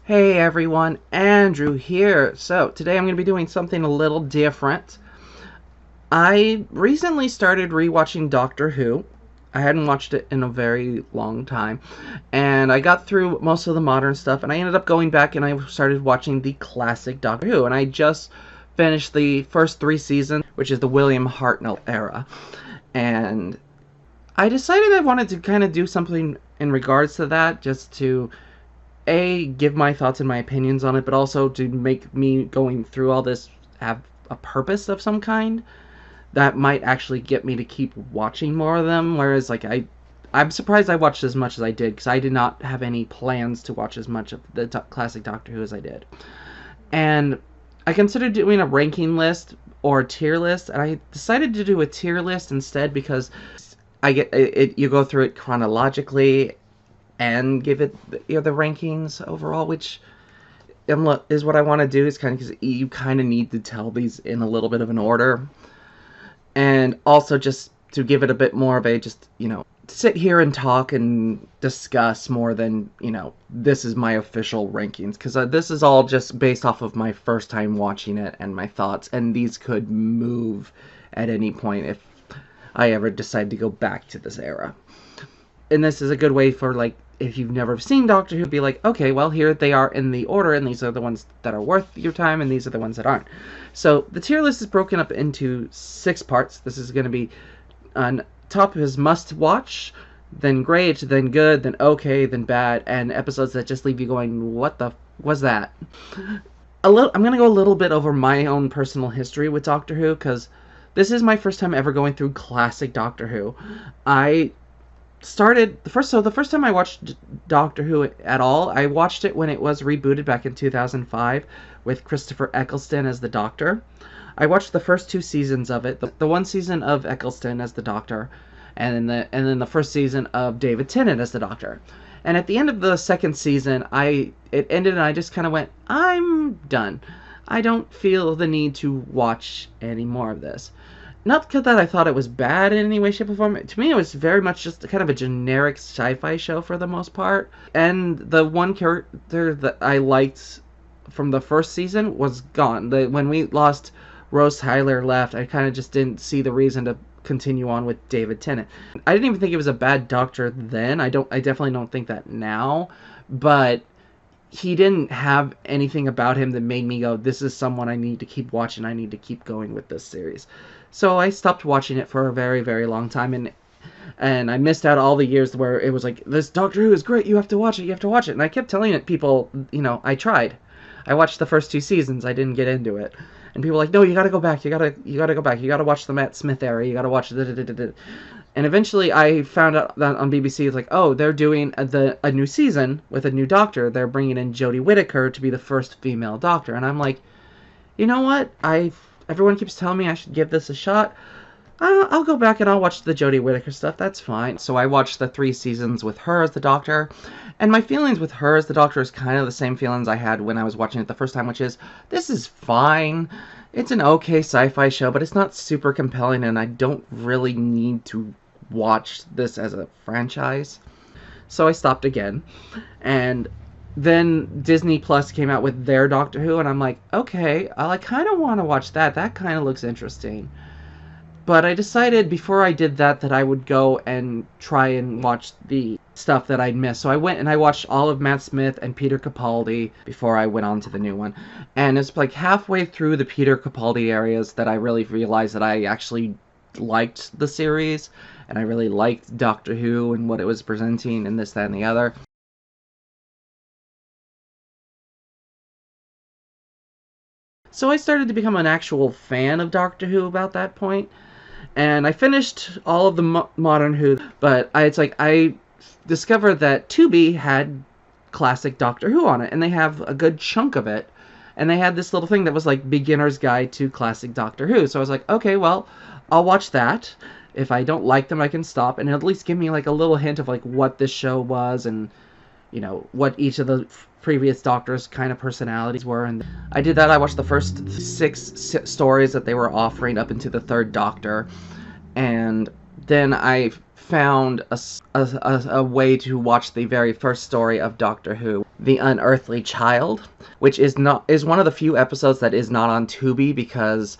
Hey everyone, Andrew here. So, today I'm going to be doing something a little different. I recently started rewatching Doctor Who. I hadn't watched it in a very long time. And I got through most of the modern stuff, and I ended up going back and I started watching the classic Doctor Who. And I just finished the first 3 seasons, which is the William Hartnell era. And I decided I wanted to kind of do something in regards to that, just to give my thoughts and my opinions on it, but also to make me going through all this have a purpose of some kind that might actually get me to keep watching more of them. Whereas, like, I'm surprised I watched as much as I did, because I did not have any plans to watch as much of the classic Doctor Who as I did. And I considered doing a ranking list or a tier list, and I decided to do a tier list instead, because I get it, you go through it chronologically and give it the rankings overall, which is what I want to do. Is kind of because you kind of need to tell these in a little bit of an order, and also just to give it a bit more of a sit here and talk and discuss more than this is my official rankings, because this is all just based off of my first time watching it and my thoughts, and these could move at any point if I ever decide to go back to this era. And this is a good way for, like, if you've never seen Doctor Who, be like, okay, well, here they are in the order, and these are the ones that are worth your time, and these are the ones that aren't. So the tier list is broken up into 6 parts. This is going to be on top is must watch, then great, then good, then okay, then bad, and episodes that just leave you going, what the was that? I'm going to go a little bit over my own personal history with Doctor Who, because this is my first time ever going through classic Doctor Who. The first time I watched Doctor Who at all, I watched it when it was rebooted back in 2005 with Christopher Eccleston as the Doctor. I watched the first 2 seasons of it, the one season of Eccleston as the Doctor, and then the first season of David Tennant as the Doctor. And at the end of the second season, it ended, and I just kind of went, I'm done. I don't feel the need to watch any more of this. Not because I thought it was bad in any way, shape, or form. To me, it was very much just kind of a generic sci-fi show for the most part. And the one character that I liked from the first season was gone. When we lost Rose Tyler left, I kind of just didn't see the reason to continue on with David Tennant. I didn't even think it was a bad Doctor then. I definitely don't think that now. But he didn't have anything about him that made me go, this is someone I need to keep watching. I need to keep going with this series. So I stopped watching it for a very, very long time, and I missed out all the years where it was like, this Doctor Who is great, you have to watch it, you have to watch it. And I kept telling people, I tried. I watched the first 2 seasons, I didn't get into it. And people were like, no, you gotta go back, you gotta go back, you gotta watch the Matt Smith era, you gotta watch the. And eventually I found out that on BBC, it's like, oh, they're doing a new season with a new Doctor. They're bringing in Jodie Whittaker to be the first female Doctor. And I'm like, you know what? Everyone keeps telling me I should give this a shot. I'll go back and I'll watch the Jodie Whittaker stuff. That's fine. So I watched the 3 seasons with her as the Doctor. And my feelings with her as the Doctor is kind of the same feelings I had when I was watching it the first time, which is, this is fine. It's an okay sci-fi show, but it's not super compelling, and I don't really need to watch this as a franchise. So I stopped again. And then Disney Plus came out with their Doctor Who, and I'm like, okay, I kind of want to watch that. That kind of looks interesting. But I decided before I did that I would go and try and watch the stuff that I'd missed. So I went and I watched all of Matt Smith and Peter Capaldi before I went on to the new one. And it's like halfway through the Peter Capaldi areas that I really realized that I actually liked the series, and I really liked Doctor Who and what it was presenting and this, that, and the other. So I started to become an actual fan of Doctor Who about that point. And I finished all of the modern Who, but I discovered that Tubi had classic Doctor Who on it, and they have a good chunk of it. And they had this little thing that was like Beginner's Guide to Classic Doctor Who. So I was like, okay, well, I'll watch that. If I don't like them, I can stop, and at least give me like a little hint of like what this show was, and what each of the previous Doctors' kind of personalities were. And I did that. I watched the first 6 stories that they were offering up into the 3rd Doctor, and then I found a way to watch the very first story of Doctor Who, The Unearthly Child, which is one of the few episodes that is not on Tubi because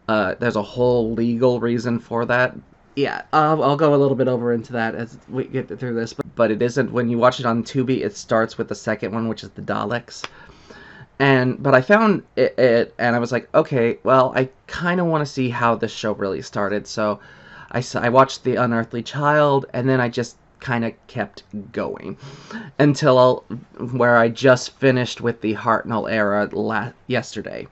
there's a whole legal reason for that. Yeah, I'll go a little bit over into that as we get through this, but it isn't. When you watch it on Tubi, it starts with the second one, which is the Daleks. But I found it and I was like, okay, well, I kind of want to see how this show really started. So I watched The Unearthly Child, and then I just kind of kept going until where I just finished with the Hartnell Era yesterday.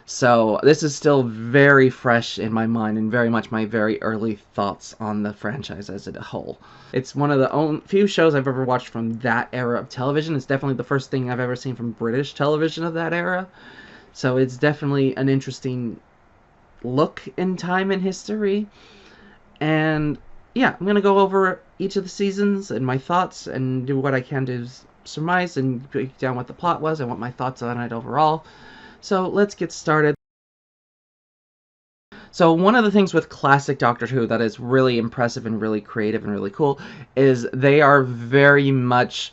So this is still very fresh in my mind and very much my very early thoughts on the franchise as a whole. It's one of the few shows I've ever watched from that era of television. It's definitely the first thing I've ever seen from British television of that era. So it's definitely an interesting look in time and history. And yeah, I'm going to go over each of the seasons and my thoughts and do what I can to surmise and break down what the plot was and what my thoughts on it overall. So let's get started. So one of the things with classic Doctor Who that is really impressive and really creative and really cool is they are very much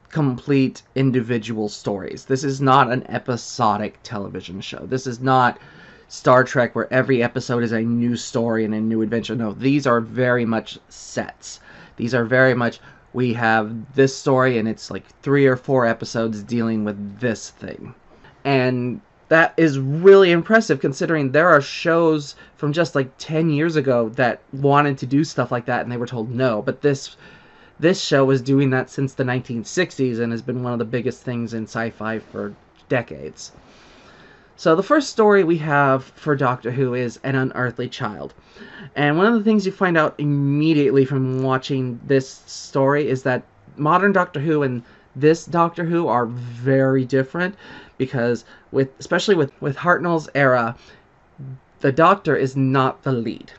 complete individual stories. This is not an episodic television show. This is not Star Trek where every episode is a new story and a new adventure. No, these are very much sets. These are very much, we have this story and it's like 3 or 4 episodes dealing with this thing. And that is really impressive considering there are shows from just like 10 years ago that wanted to do stuff like that and they were told no. But this show was doing that since the 1960s and has been one of the biggest things in sci-fi for decades. So the first story we have for Doctor Who is An Unearthly Child. And one of the things you find out immediately from watching this story is that modern Doctor Who and this Doctor Who are very different because especially with Hartnell's Era, the Doctor is not the lead.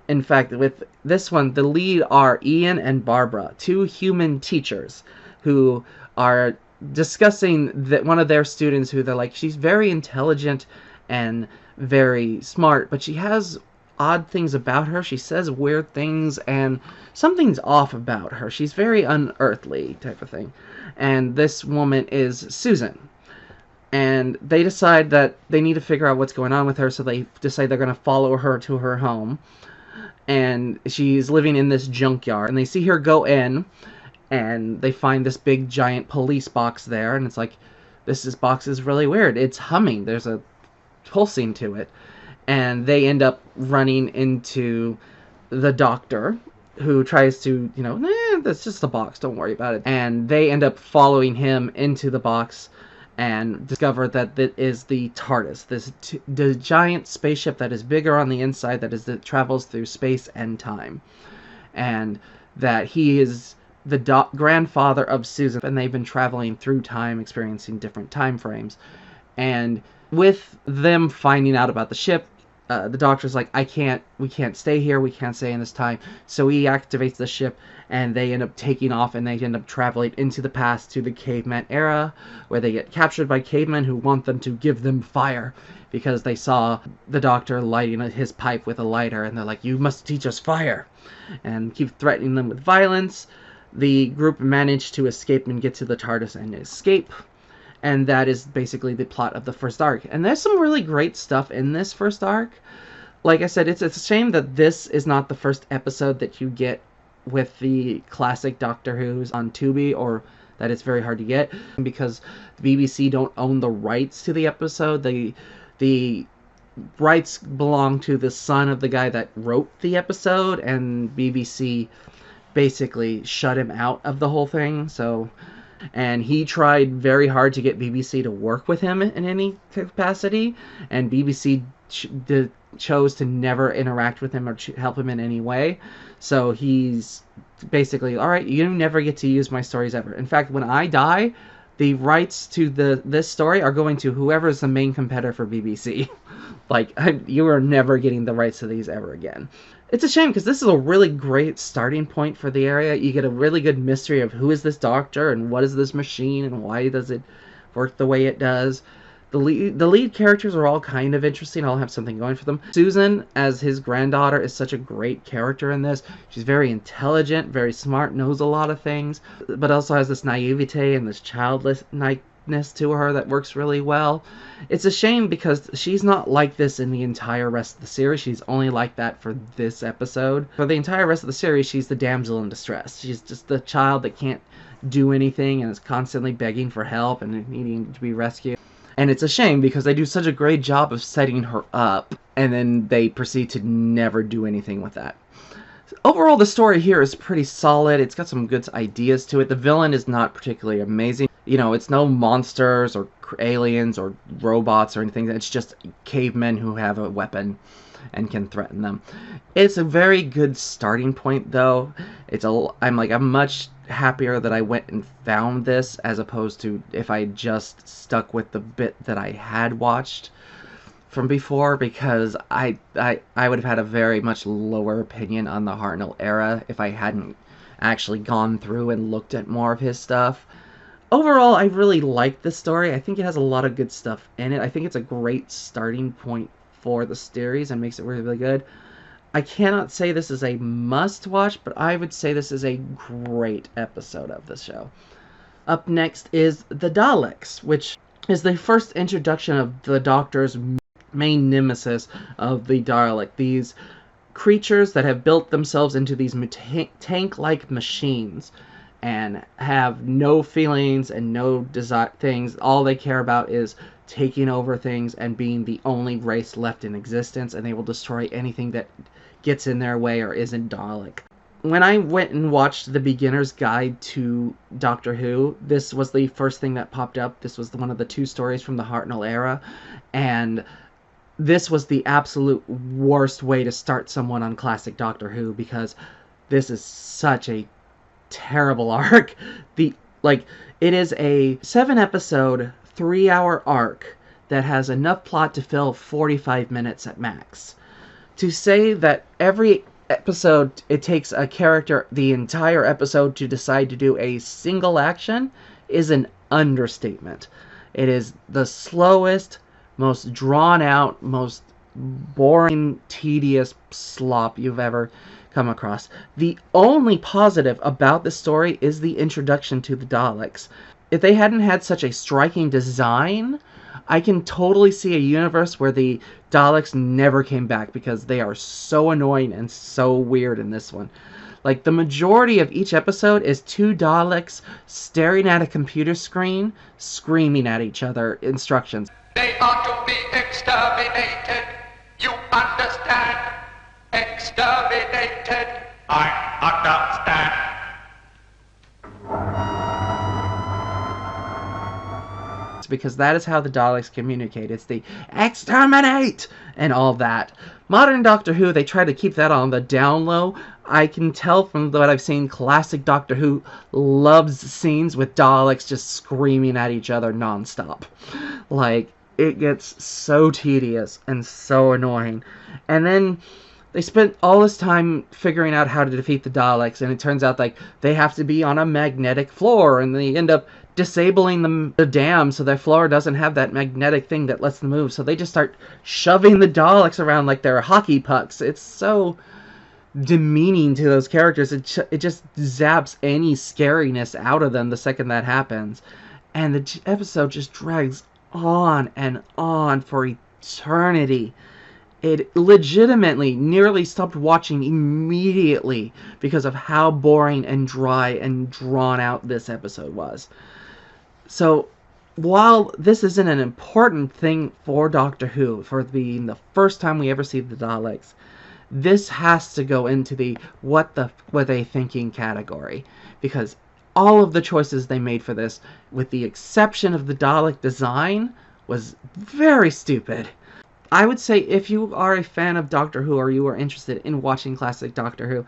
In fact, with this one, the lead are Ian and Barbara, 2 human teachers who are discussing that one of their students who they're like, she's very intelligent and very smart, but she has odd things about her. She says weird things and something's off about her. She's very unearthly type of thing. And this woman is Susan. And they decide that they need to figure out what's going on with her, so they decide they're going to follow her to her home. And she's living in this junkyard. And they see her go in, and they find this big giant police box there. And it's like, this box is really weird. It's humming. There's a pulsing to it. And they end up running into the Doctor, who tries to, that's just a box, don't worry about it. And they end up following him into the box and discover that it is the TARDIS, the giant spaceship that is bigger on the inside, that travels through space and time. And that he is the grandfather of Susan, and they've been traveling through time, experiencing different time frames. And with them finding out about the ship, the Doctor's like, we can't stay here, we can't stay in this time. So he activates the ship, and they end up taking off, and they end up traveling into the past to the caveman era, where they get captured by cavemen who want them to give them fire, because they saw the Doctor lighting his pipe with a lighter, and they're like, you must teach us fire, and keep threatening them with violence. The group managed to escape and get to the TARDIS and escape. And that is basically the plot of the first arc. And there's some really great stuff in this first arc. Like I said, it's a shame that this is not the first episode that you get with the classic Doctor Who's on Tubi, or that it's very hard to get, because the BBC don't own the rights to the episode. The rights belong to the son of the guy that wrote the episode, and BBC basically shut him out of the whole thing. And he tried very hard to get BBC to work with him in any capacity, and BBC chose to never interact with him or help him in any way. So he's basically, all right, you never get to use my stories ever. In fact, when I die, the rights to this story are going to whoever is the main competitor for BBC. You are never getting the rights to these ever again. It's a shame, because this is a really great starting point for the area. You get a really good mystery of who is this Doctor and what is this machine and why does it work the way it does. The lead characters are all kind of interesting. All have something going for them. Susan, as his granddaughter, is such a great character in this. She's very intelligent, very smart, knows a lot of things, but also has this naivete and this childlessness to her that works really well. It's a shame because she's not like this in the entire rest of the series. She's only like that for this episode. For the entire rest of the series, she's the damsel in distress. She's just the child that can't do anything and is constantly begging for help and needing to be rescued. And it's a shame because they do such a great job of setting her up, and then they proceed to never do anything with that. Overall, the story here is pretty solid. It's got some good ideas to it. The villain is not particularly amazing. You know, it's no monsters or aliens or robots or anything. It's just cavemen who have a weapon and can threaten them. It's a very good starting point, though. I'm much happier that I went and found this as opposed to if I just stuck with the bit that I had watched from before, because I would have had a very much lower opinion on the Hartnell Era if I hadn't actually gone through and looked at more of his stuff. Overall, I really like this story. I think it has a lot of good stuff in it. I think it's a great starting point for the series and makes it really, really good. I cannot say this is a must-watch, but I would say this is a great episode of the show. Up next is the Daleks, which is the first introduction of the Doctor's main nemesis of the Dalek. These creatures that have built themselves into these tank-like machines and have no feelings and no things. All they care about is taking over things and being the only race left in existence, and they will destroy anything that gets in their way or isn't Dalek. When I went and watched the Beginner's Guide to Doctor Who, this was the first thing that popped up. This was one of the 2 stories from the Hartnell Era, and this was the absolute worst way to start someone on classic Doctor Who, because this is such a terrible arc. It is a 7-episode, 3-hour arc that has enough plot to fill 45 minutes at max. To say that every episode it takes a character the entire episode to decide to do a single action is an understatement. It is the slowest, most drawn out, most boring, tedious slop you've ever come across. The only positive about this story is the introduction to the Daleks. If they hadn't had such a striking design, I can totally see a universe where the Daleks never came back, because they are so annoying and so weird in this one. Like, the majority of each episode is 2 Daleks staring at a computer screen, screaming at each other instructions. They are to be exterminated. You understand? Exterminated. I understand. Because that is how the Daleks communicate. It's the exterminate and all that. Modern Doctor Who, they try to keep that on the down low. I can tell from what I've seen, classic Doctor Who loves scenes with Daleks just screaming at each other nonstop. Like, it gets so tedious and so annoying. And then they spent all this time figuring out how to defeat the Daleks, and it turns out like they have to be on a magnetic floor, and they end up disabling the dam so their floor doesn't have that magnetic thing that lets them move. So they just start shoving the Daleks around like they're hockey pucks. It's so demeaning to those characters. It just zaps any scariness out of them the second that happens. And the episode just drags on and on for eternity. It legitimately nearly stopped watching immediately because of how boring and dry and drawn out this episode was. So, while this isn't an important thing for Doctor Who, for being the first time we ever see the Daleks, this has to go into the what were they thinking category. Because all of the choices they made for this, with the exception of the Dalek design, was very stupid. I would say if you are a fan of Doctor Who or you are interested in watching classic Doctor Who,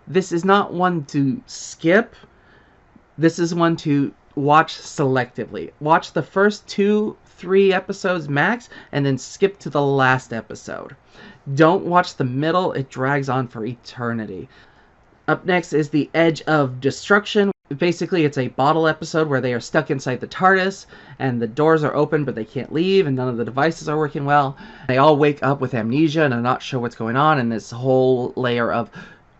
this is not one to skip. This is one to watch selectively. Watch the first 2-3 episodes max and then skip to the last episode. Don't watch the middle. It drags on for eternity. Up next is The Edge of Destruction, Basically, it's a bottle episode where they are stuck inside the TARDIS, and the doors are open, but they can't leave, and none of the devices are working well. They all wake up with amnesia and are not sure what's going on, and this whole layer of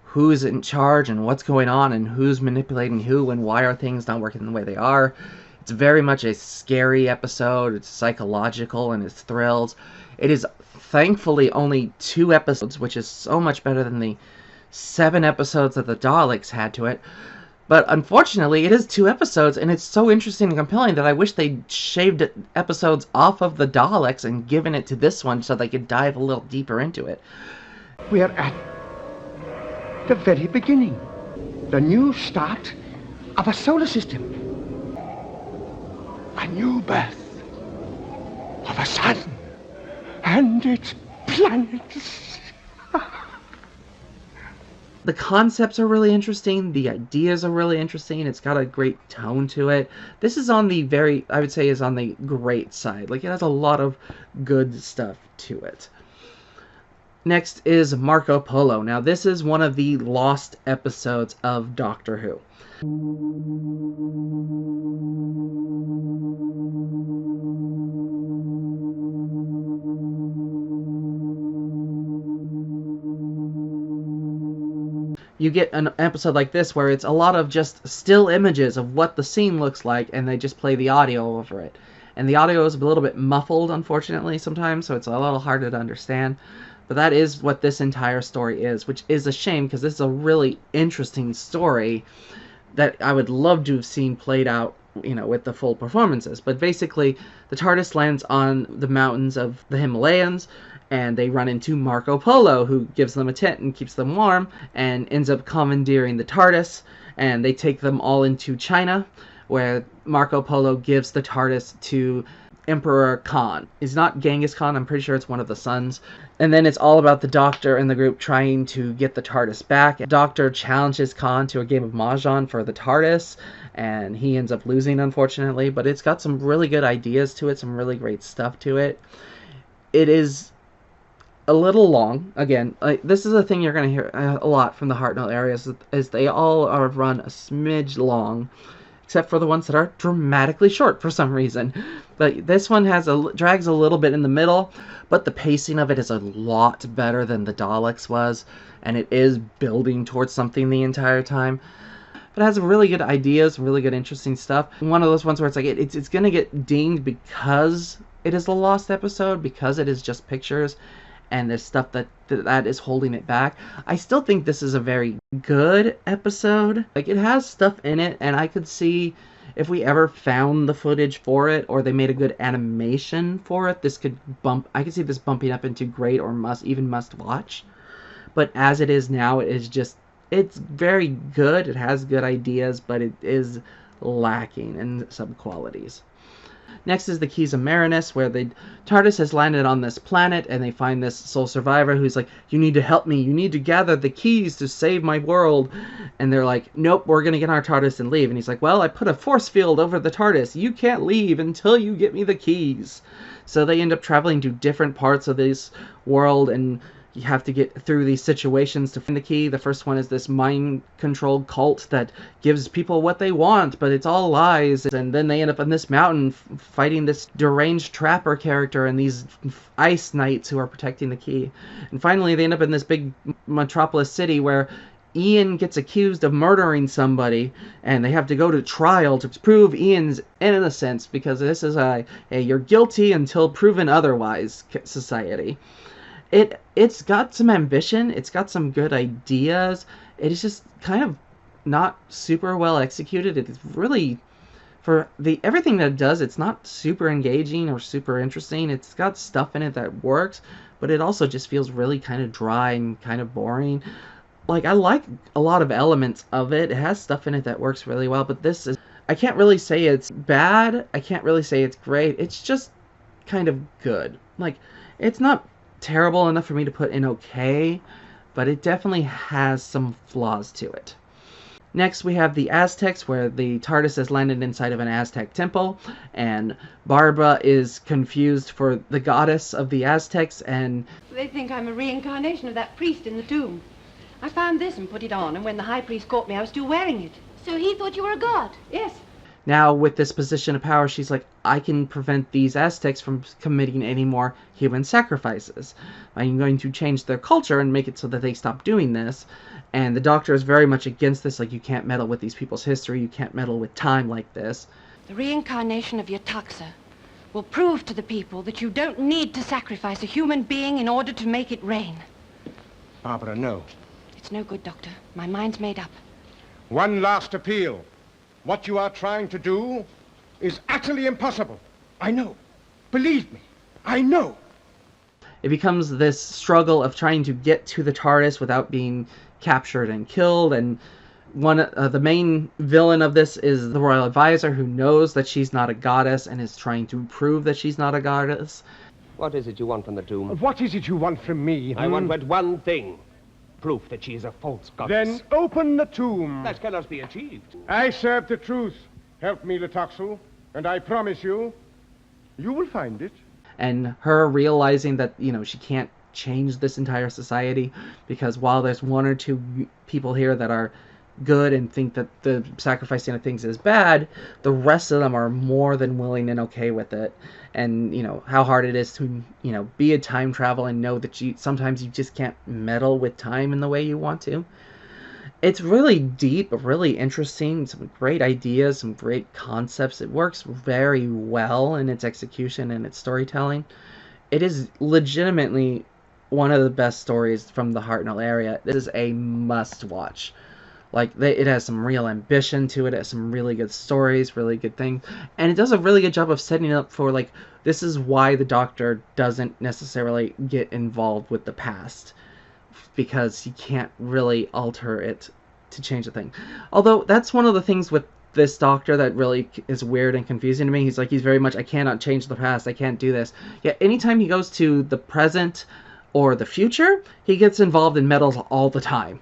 who's in charge and what's going on and who's manipulating who and why are things not working the way they are. It's very much a scary episode. It's psychological and it's thrills. It is thankfully only 2 episodes, which is so much better than the 7 episodes that the Daleks had to it. But unfortunately, it is 2 episodes, and it's so interesting and compelling that I wish they'd shaved episodes off of the Daleks and given it to this one so they could dive a little deeper into it. We're at the very beginning. The new start of a solar system. A new birth of a sun and its planets. The concepts are really interesting. The ideas are really interesting. It's got a great tone to it. This is on the I would say is on the great side. Like, it has a lot of good stuff to it. Next is Marco Polo. Now, this is one of the lost episodes of Doctor Who. You get an episode like this where it's a lot of just still images of what the scene looks like, and they just play the audio over it. And the audio is a little bit muffled, unfortunately, sometimes, so it's a little harder to understand. But that is what this entire story is, which is a shame because this is a really interesting story that I would love to have seen played out, you know, with the full performances. But basically, the TARDIS lands on the mountains of the Himalayas, and they run into Marco Polo, who gives them a tent and keeps them warm, and ends up commandeering the TARDIS, and they take them all into China, where Marco Polo gives the TARDIS to Emperor Khan. It's not Genghis Khan, I'm pretty sure it's one of the sons. And then it's all about the Doctor and the group trying to get the TARDIS back. The Doctor challenges Khan to a game of Mahjong for the TARDIS, and he ends up losing, unfortunately. But it's got some really good ideas to it, some really great stuff to it. It is a little long. Again, this is a thing you're going to hear a lot from the Hartnell Era, is they all are run a smidge long, except for the ones that are dramatically short for some reason. But this one drags a little bit in the middle, but the pacing of it is a lot better than the Daleks was, and it is building towards something the entire time. But it has really good ideas, really good interesting stuff. One of those ones where it's like it's going to get dinged because it is a lost episode, because it is just pictures, and there's stuff that is holding it back. I still think this is a very good episode. Like, it has stuff in it, and I could see if we ever found the footage for it, or they made a good animation for it, this could I could see this bumping up into great or must watch. But as it is now, it's very good. It has good ideas, but it is lacking in some qualities. Next is the Keys of Marinus, where the TARDIS has landed on this planet, and they find this sole survivor who's like, you need to help me, you need to gather the keys to save my world. And they're like, nope, we're going to get our TARDIS and leave. And he's like, well, I put a force field over the TARDIS. You can't leave until you get me the keys. So they end up traveling to different parts of this world, and you have to get through these situations to find the key. The first one is this mind-controlled cult that gives people what they want, but it's all lies. And then they end up on this mountain fighting this deranged trapper character and these ice knights who are protecting the key. And finally, they end up in this big metropolis city where Ian gets accused of murdering somebody, and they have to go to trial to prove Ian's innocence, because this is a you're guilty until proven otherwise society. It's got some ambition, it's got some good ideas, it is just kind of not super well executed. It is really, for everything that it does, it's not super engaging or super interesting. It's got stuff in it that works, but it also just feels really kind of dry and kind of boring. Like, I like a lot of elements of it. It has stuff in it that works really well, but this is, I can't really say it's bad, I can't really say it's great, it's just kind of good. Like, it's not terrible enough for me to put in okay, but it definitely has some flaws to it. Next, we have the Aztecs, where the TARDIS has landed inside of an Aztec temple, and Barbara is confused for the goddess of the Aztecs, and they think I'm a reincarnation of that priest in the tomb. I found this and put it on, and when the high priest caught me, I was still wearing it. So he thought you were a god? Yes. Now, with this position of power, she's like, I can prevent these Aztecs from committing any more human sacrifices. I'm going to change their culture and make it so that they stop doing this. And the Doctor is very much against this, like, you can't meddle with these people's history, you can't meddle with time like this. The reincarnation of your taxa will prove to the people that you don't need to sacrifice a human being in order to make it rain. Barbara, no. It's no good, Doctor. My mind's made up. One last appeal. What you are trying to do is utterly impossible. I know. Believe me, I know. It becomes this struggle of trying to get to the TARDIS without being captured and killed, and the main villain of this is the Royal Advisor, who knows that she's not a goddess and is trying to prove that she's not a goddess. What is it you want from the tomb? What is it you want from me? I want but one thing. Proof that she is a false goddess. Then open the tomb. That cannot be achieved. I serve the truth. Help me, Letoxu, and I promise you, you will find it. And her realizing that, she can't change this entire society, because while there's one or two people here that are good and think that the sacrificing of things is bad, the rest of them are more than willing and okay with it. And how hard it is to be a time travel and know that sometimes you just can't meddle with time in the way you want to. It's really deep, really interesting, some great ideas, some great concepts. It works very well in its execution and its storytelling. It is legitimately one of the best stories from the Hartnell area. This is a must-watch. It has some real ambition to it. It has some really good stories, really good things. And it does a really good job of setting it up for, this is why the Doctor doesn't necessarily get involved with the past. Because he can't really alter it to change the thing. Although, that's one of the things with this Doctor that really is weird and confusing to me. He's very much, I cannot change the past, I can't do this. Yet, anytime he goes to the present or the future, he gets involved in meddles all the time.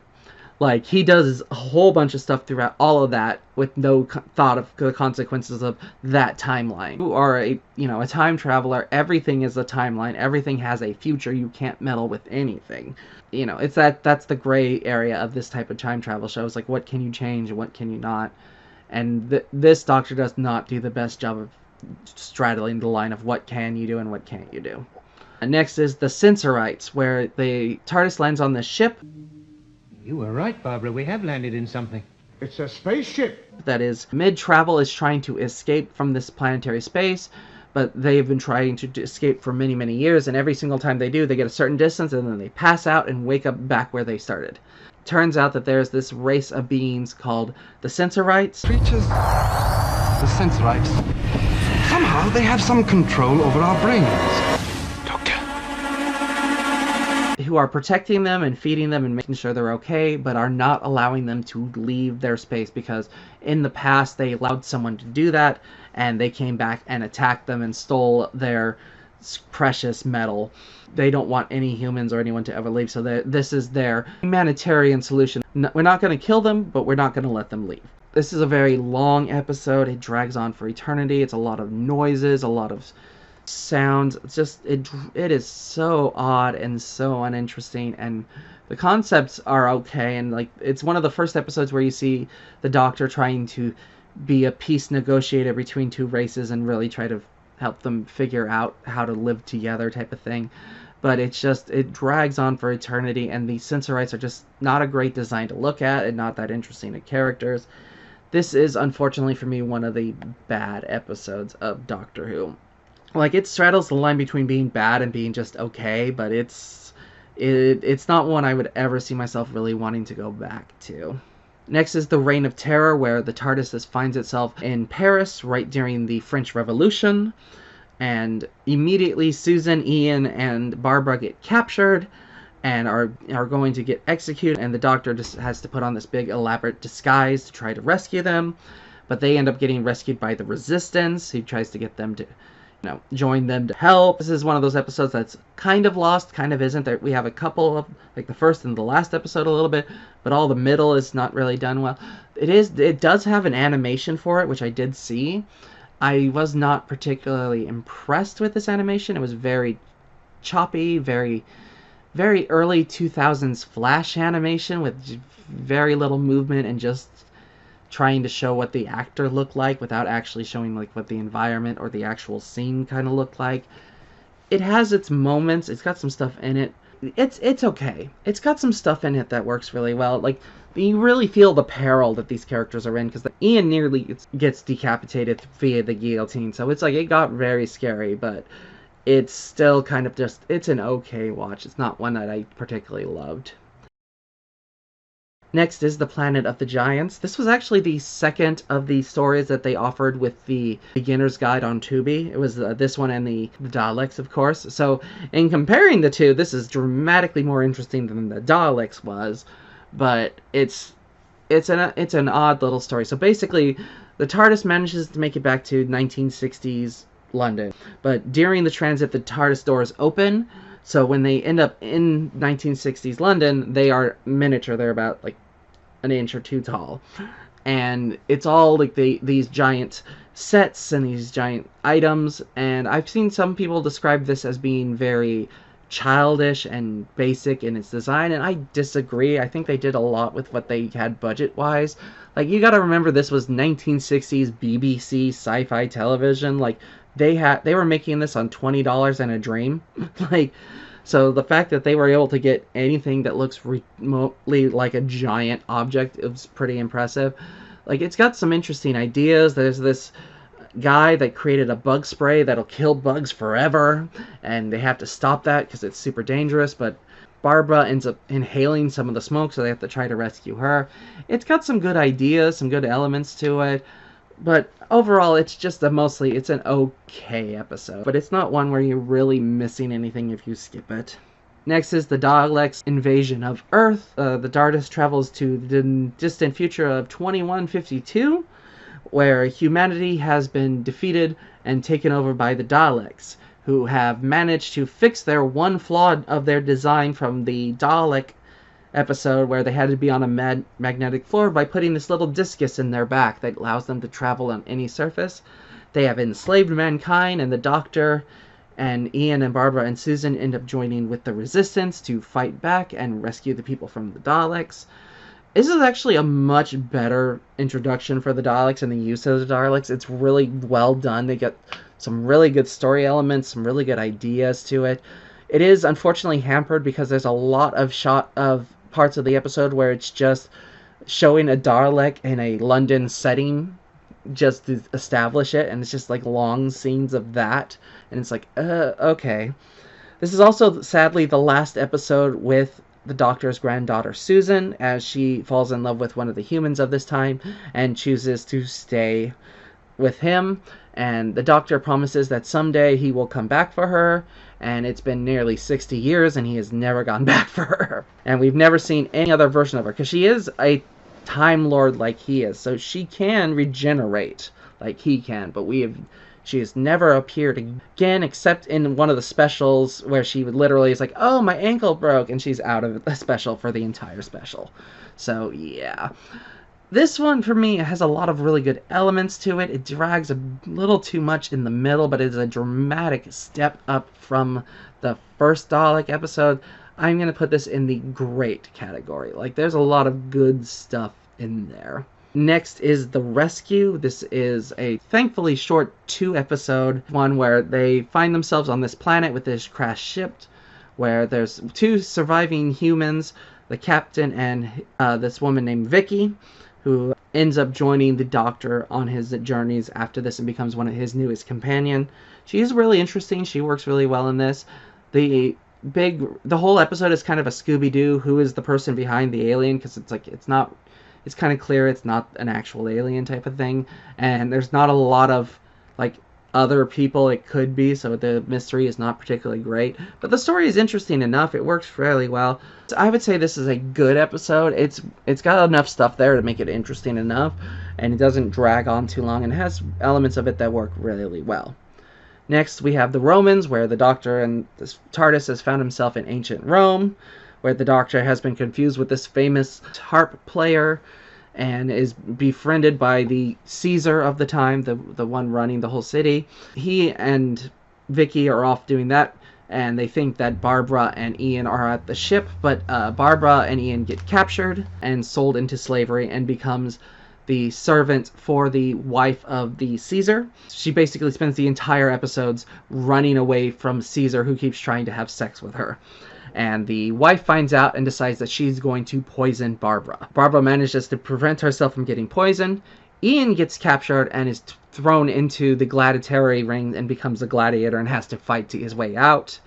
He does a whole bunch of stuff throughout all of that with no thought of the consequences of that timeline. You are a time traveler. Everything is a timeline. Everything has a future. You can't meddle with anything. That's the gray area of this type of time travel show. It's what can you change and what can you not? And this Doctor does not do the best job of straddling the line of what can you do and what can't you do. Next is the Sensorites, where the TARDIS lands on this ship. You were right, Barbara. We have landed in something. It's a spaceship. That is, mid-travel is trying to escape from this planetary space, but they've been trying to escape for many, many years, and every single time they do, they get a certain distance, and then they pass out and wake up back where they started. Turns out that there's this race of beings called the Sensorites. Creatures, the Sensorites, somehow they have some control over our brains. Who are protecting them and feeding them and making sure they're okay, but are not allowing them to leave their space, because in the past they allowed someone to do that, and they came back and attacked them and stole their precious metal. They don't want any humans or anyone to ever leave, so this is their humanitarian solution. We're not going to kill them, but we're not going to let them leave. This is a very long episode. It drags on for eternity. It's a lot of noises, a lot of sounds. It's just it is so odd and so uninteresting, and the concepts are okay, and it's one of the first episodes where you see the Doctor trying to be a peace negotiator between two races and really try to help them figure out how to live together type of thing. But it drags on for eternity, and the Sensorites are just not a great design to look at and not that interesting of characters. This is, unfortunately for me, one of the bad episodes of Doctor Who. It straddles the line between being bad and being just okay, but it's not one I would ever see myself really wanting to go back to. Next is the Reign of Terror, where the TARDIS finds itself in Paris right during the French Revolution, and immediately Susan, Ian, and Barbara get captured and are going to get executed, and the Doctor just has to put on this big elaborate disguise to try to rescue them, but they end up getting rescued by the Resistance, who tries to get them to join them to help. This is one of those episodes that's kind of lost, kind of isn't. We have a couple of, the first and the last episode a little bit, but all the middle is not really done well. It does have an animation for it, which I did see. I was not particularly impressed with this animation. It was very choppy, very, very early 2000s Flash animation with very little movement and just trying to show what the actor looked like without actually showing like what the environment or the actual scene kind of looked like. It has its moments. It's got some stuff in it. It's okay. It's got some stuff in it that works really well. Like, you really feel the peril that these characters are in, because Ian nearly gets decapitated via the guillotine. So it's like, it got very scary, but it's still kind of just, it's an okay watch. It's not one that I particularly loved. Next is The Planet of the Giants. This was actually the second of the stories that they offered with the beginner's guide on Tubi. It was this one and the Daleks, of course. So in comparing the two, this is dramatically more interesting than the Daleks was, but it's an odd little story. So basically, the TARDIS manages to make it back to 1960s London, but during the transit, the TARDIS doors open. So when they end up in 1960s London, they are miniature. They're about like an inch or two tall. And it's all like these giant sets and these giant items. And I've seen some people describe this as being very childish and basic in its design. And I disagree. I think they did a lot with what they had budget-wise. Like, you gotta remember, this was 1960s BBC sci-fi television. Like, they were making this on $20 and a dream. Like, so the fact that they were able to get anything that looks remotely like a giant object is pretty impressive. Like, it's got some interesting ideas. There's this guy that created a bug spray that'll kill bugs forever, and they have to stop that because it's super dangerous, but Barbara ends up inhaling some of the smoke, so they have to try to rescue her. It's got some good ideas, some good elements to it. But overall, it's just it's an okay episode. But it's not one where you're really missing anything if you skip it. Next is the Daleks' invasion of Earth. The TARDIS travels to the distant future of 2152, where humanity has been defeated and taken over by the Daleks, who have managed to fix their one flaw of their design from the Dalek episode, where they had to be on a magnetic floor, by putting this little discus in their back that allows them to travel on any surface. They have enslaved mankind, and the Doctor and Ian and Barbara and Susan end up joining with the Resistance to fight back and rescue the people from the Daleks. This is actually a much better introduction for the Daleks and the use of the Daleks. It's really well done. They get some really good story elements, some really good ideas to it. It is unfortunately hampered because there's a lot of parts of the episode where it's just showing a Dalek in a London setting just to establish it, and it's just like long scenes of that, and it's like, okay. This is also sadly the last episode with the Doctor's granddaughter Susan, as she falls in love with one of the humans of this time and chooses to stay with him, and the Doctor promises that someday he will come back for her, and it's been nearly 60 years and he has never gone back for her. And we've never seen any other version of her, because she is a Time Lord like he is, so she can regenerate like he can, but she has never appeared again, except in one of the specials where she literally is like, oh, my ankle broke, and she's out of the special for the entire special. So yeah, this one for me has a lot of really good elements to it. It drags a little too much in the middle, but it's a dramatic step up from the first Dalek episode. I'm going to put this in the great category. Like, there's a lot of good stuff in there. Next is The Rescue. This is a thankfully short 2-episode one where they find themselves on this planet with this crashed ship, where there's 2 surviving humans, the captain and this woman named Vicky, who ends up joining the Doctor on his journeys after this and becomes one of his newest companion. She's really interesting. She works really well in this. The whole episode is kind of a Scooby-Doo, who is the person behind the alien, because it's kind of clear it's not an actual alien type of thing, and there's not a lot of like other people it could be, so the mystery is not particularly great, but the story is interesting enough. It works fairly well. So I would say this is a good episode. It's got enough stuff there to make it interesting enough, and it doesn't drag on too long, and has elements of it that work really well. Next, we have The Romans, where the Doctor and this TARDIS has found himself in ancient Rome, where the Doctor has been confused with this famous harp player and is befriended by the Caesar of the time, the one running the whole city. He and Vicky are off doing that, and they think that Barbara and Ian are at the ship, but Barbara and Ian get captured and sold into slavery and becomes the servant for the wife of the Caesar. She basically spends the entire episodes running away from Caesar, who keeps trying to have sex with her. And the wife finds out and decides that she's going to poison Barbara. Barbara manages to prevent herself from getting poisoned. Ian gets captured and is thrown into the gladiatory ring and becomes a gladiator and has to fight his way out.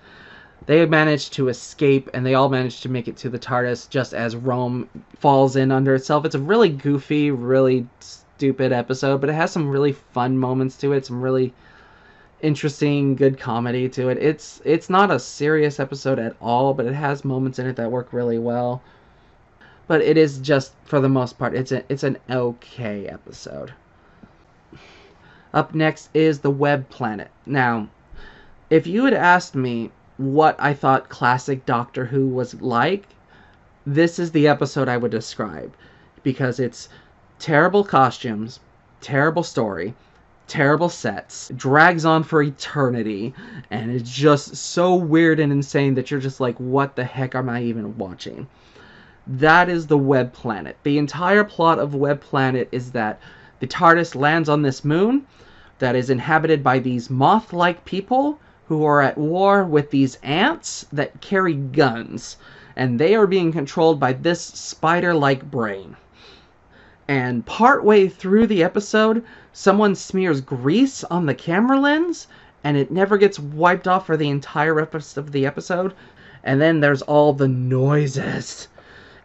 They manage to escape, and they all manage to make it to the TARDIS just as Rome falls in under itself. It's a really goofy, really stupid episode, but it has some really fun moments to it, some really interesting, good comedy to it. It's not a serious episode at all, but it has moments in it that work really well. But it is just, for the most part, it's an okay episode. Up next is The Web Planet. Now, if you had asked me what I thought classic Doctor Who was like, this is the episode I would describe. Because it's terrible costumes, terrible story, terrible sets, drags on for eternity, and it's just so weird and insane that you're just like, what the heck am I even watching? That is The Web Planet. The entire plot of Web Planet is that the TARDIS lands on this moon that is inhabited by these moth-like people who are at war with these ants that carry guns. And they are being controlled by this spider-like brain. And partway through the episode, someone smears grease on the camera lens, and it never gets wiped off for the entire episode of the episode. And then there's all the noises.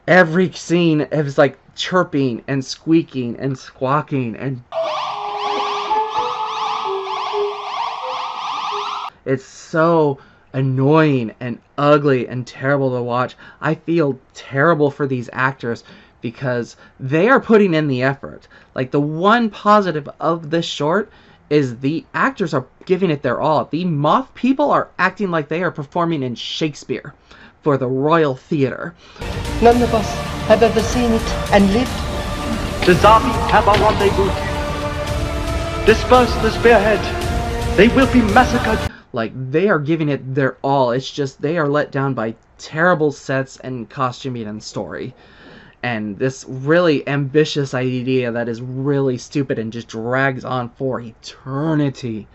Every scene is like chirping and squeaking and squawking, and it's so annoying and ugly and terrible to watch. I feel terrible for these actors because they are putting in the effort. Like, the one positive of this short is the actors are giving it their all. The moth people are acting like they are performing in Shakespeare for the Royal Theatre. None of us have ever seen it and lived. The Zavi have a rendezvous. Disperse the spearhead. They will be massacred. Like, they are giving it their all. It's just they are let down by terrible sets and costuming and story. And this really ambitious idea that is really stupid and just drags on for eternity.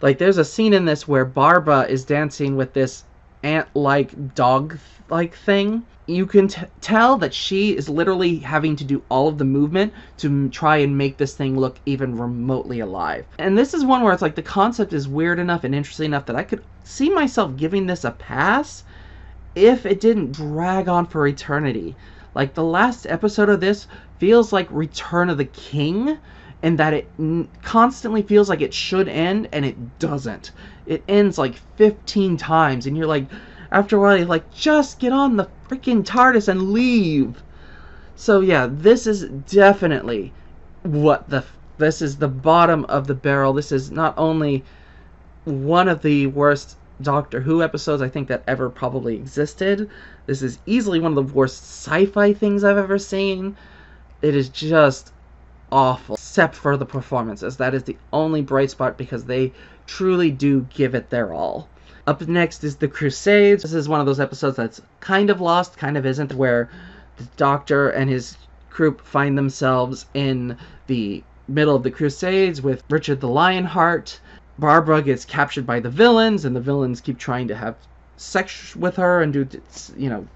Like, there's a scene in this where Barbara is dancing with this ant-like, dog-like thing. You can tell that she is literally having to do all of the movement to try and make this thing look even remotely alive. And this is one where it's like the concept is weird enough and interesting enough that I could see myself giving this a pass if it didn't drag on for eternity. Like, the last episode of this feels like Return of the King, and that it constantly feels like it should end, and it doesn't. It ends like 15 times, and you're like, after a while, you're like, just get on the freaking TARDIS and leave. So yeah, this is definitely this is the bottom of the barrel. This is not only one of the worst Doctor Who episodes I think that ever probably existed. This is easily one of the worst sci-fi things I've ever seen. It is just awful, except for the performances. That is the only bright spot because they truly do give it their all. Up next is The Crusades. This is one of those episodes that's kind of lost, kind of isn't, where the Doctor and his group find themselves in the middle of the Crusades with Richard the Lionheart. Barbara gets captured by the villains, and the villains keep trying to have sex with her and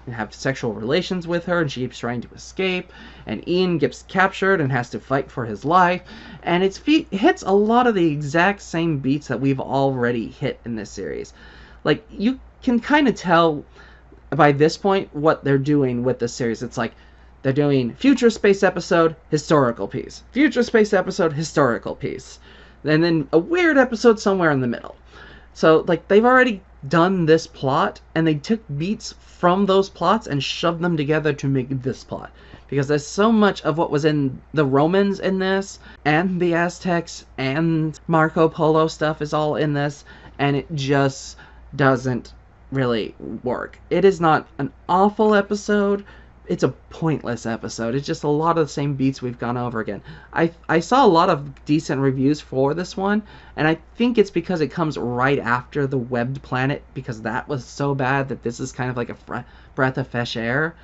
have sexual relations with her, and she keeps trying to escape, and Ian gets captured and has to fight for his life, and it hits a lot of the exact same beats that we've already hit in this series. Like, you can kind of tell by this point what they're doing with this series. It's like they're doing future space episode, historical piece, future space episode, historical piece, and then a weird episode somewhere in the middle. So, like, they've already done this plot, and they took beats from those plots and shoved them together to make this plot. Because there's so much of what was in the Romans in this, and the Aztecs, and Marco Polo stuff is all in this, and it just doesn't really work. It is not an awful episode. It's a pointless episode. It's just a lot of the same beats we've gone over again. I saw a lot of decent reviews for this one, and I think it's because it comes right after The Webbed Planet, because that was so bad that this is kind of like a breath of fresh air.